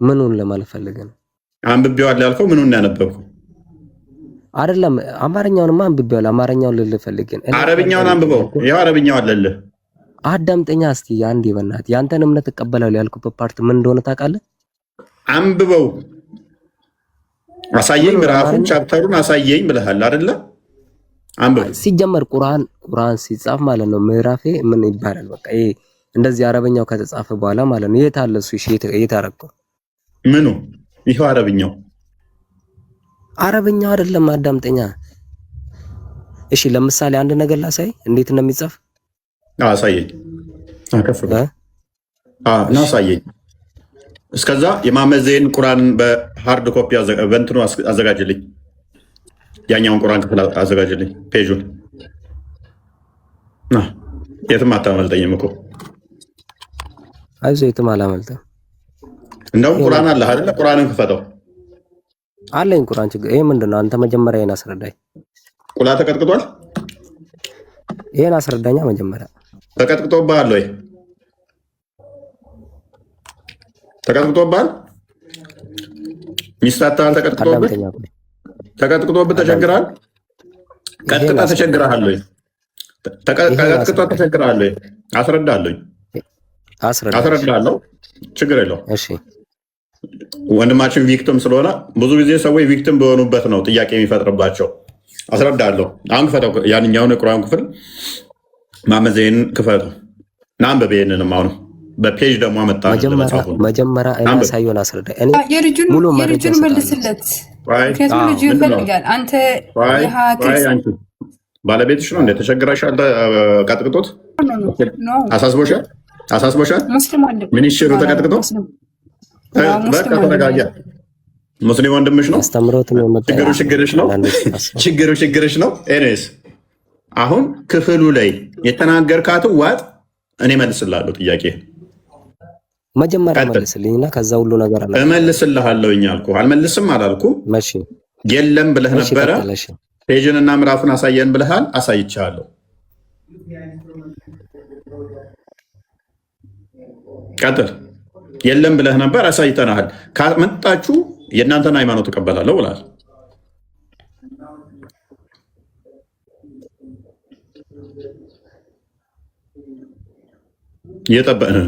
ምኑን ለማለት ፈልገህ ነው? አንብቤዋለሁ ያልከው ምኑን ነው ያነበብከው? አይደለም አማርኛውንማ አንብቤዋለሁ። አማርኛውን ልልህ ፈልጌ ነው። አረብኛውን አንብበው። ይኸው አረብኛው አለልህ። አዳምጠኛ እስቲ አንዴ በእናትህ። ያንተን እምነት እቀበላለሁ ያልኩበት ፓርት ምን እንደሆነ ታውቃለህ? አንብበው። አሳየኝ፣ ምዕራፉን ቻፕተሩን አሳየኝ ብለሃል አይደለ? አንብበው። ሲጀመር ቁርአን ሲጻፍ ማለት ነው ምዕራፌ ምን ይባላል? በቃ ይሄ እንደዚህ አረበኛው ከተጻፈ በኋላ ማለት ነው። የት አለ እሱ? እሺ የት አረከው? ምኑ? ይሄው አረበኛው አይደለም። አዳምጠኛ እሺ። ለምሳሌ አንድ ነገር ላሳይ እንዴት እንደሚጻፍ። አሳየኝ። አከፍለ እና አሳየኝ። እስከዛ የማመዘን ቁርአን በሃርድ ኮፒ በእንትኑ አዘጋጅልኝ። ያኛውን ቁርአን ክፍል አዘጋጅልኝ። ፔጁን የትም አታመልጠኝም እኮ። አይዞህ የትም አላመልጠም። እንደውም ቁርአን አለ አይደለ? ቁርአንን ክፈተው። አለኝ ቁርአን። ችግር ይሄ ምንድነው? አንተ መጀመሪያ ይሄን አስረዳኝ። ቁላ ተቀጥቅጧል? ይሄን አስረዳኛ መጀመሪያ። ተቀጥቅጦብሃል ወይ? ተቀጥቅጦብሃል? ሚስት አታል ተቀጥቅጦብህ? ተቀጥቅጦብህ ተቸግረሃል? ቀጥቅጣ ተቸግረሃል ወይ? ተቀጥቅጦ ተቸግረሃል ወይ? አስረዳለሁ። ችግር የለውም። እሺ ወንድማችን ቪክቲም ስለሆነ ብዙ ጊዜ ሰዎች ቪክቲም በሆኑበት ነው ጥያቄ የሚፈጥርባቸው። አስረዳለሁ። አሁን ክፈተው፣ ያንኛውን የቁርአን ክፍል ማመዘን ክፈተው እና አንብብ። ይሄንንም አሁን በፔጅ ደግሞ አመጣ። መጀመሪያ ሳይሆን አስረዳኝ። እኔ የልጁን መልስለት፣ ምክንያቱም ልጁ ይፈልጋል። አንተ ባለቤትሽ ነው እንደ ተቸግራሻል? ቀጥቅጦት አሳስቦሻል? ምን ይሽሩ ተቀጥቅጦ? በቃ ተረጋጋ። ሙስሊም ወንድምሽ ነው። ችግርሽ ነው። ኤኒዌይስ አሁን ክፍሉ ላይ የተናገርካትን ዋጥ እኔ መልስልሃለሁ። ጥያቄ መጀመሪያ መልስልኝና ከዛ ሁሉ ነገር አለ እመልስልሃለሁኝ አልኩህ። አልመልስም አላልኩም። የለም ብለህ ነበረ። ፔጅን እና ምዕራፉን አሳየን ብለሃል። አሳይቻለሁ። ቀጥል። የለም ብለህ ነበር፣ አሳይተናል። ካመጣችሁ የእናንተን ሃይማኖት እቀበላለሁ ብለሃል። እየጠበቅን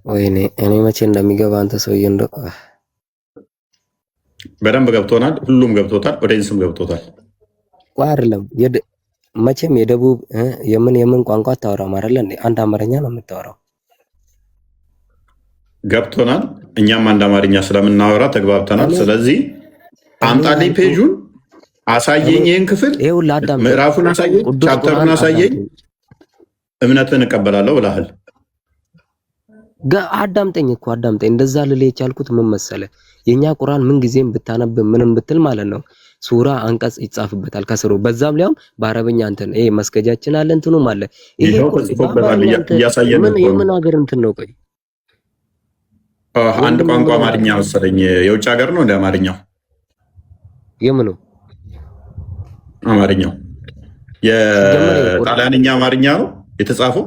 ወይኔ እኔ መቼ እንደሚገባ አንተ ሰውዬ እንደው በደንብ ገብቶናል። ሁሉም ገብቶታል። ኦዲየንስም ገብቶታል። አይደለም መቼም የደቡብ የምን ቋንቋ አታወራም አይደለ እንዴ? አንድ አማርኛ ነው የምታወራው። ገብቶናል። እኛም አንድ አማርኛ ስለምናወራ ተግባብተናል። ስለዚህ አምጣልኝ ፔጁን አሳየኝ፣ ይህን ክፍል ምዕራፉን አሳየኝ፣ ቻፕተሩን አሳየኝ፣ እምነትን እቀበላለሁ ብለሃል። አዳምጠኝ። እንደዛ ልል የቻልኩት ምን መሰለ፣ የኛ ቁርአን ምን ጊዜም ብታነብ ምንም ብትል ማለት ነው ሱራ አንቀጽ ይጻፍበታል ከስሩ። በዛም ሊያውም በአረበኛ እንትን ይሄ መስገጃችን አለ እንትኑም አለ። ይሄ የምን ሀገር እንትን ነው? ቆይ አንድ ቋንቋ አማርኛ መሰለኝ። የውጭ ሀገር ነው እንደ አማርኛው። የምኑ አማርኛው? የጣሊያንኛ አማርኛ ነው የተጻፈው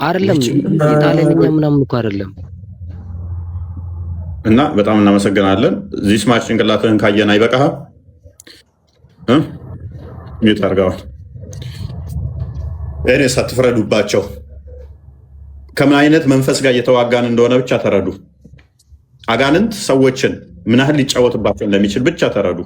አይደለም። የጣሊያንኛ ምናምን እኮ አይደለም። እና በጣም እናመሰግናለን። እዚህ ስማች ጭንቅላትህን ካየን አይበቃህም? ሚዩት አድርገዋል። እኔስ አትፍረዱባቸው። ከምን አይነት መንፈስ ጋር እየተዋጋን እንደሆነ ብቻ ተረዱ። አጋንንት ሰዎችን ምን ያህል ሊጫወትባቸው እንደሚችል ብቻ ተረዱ።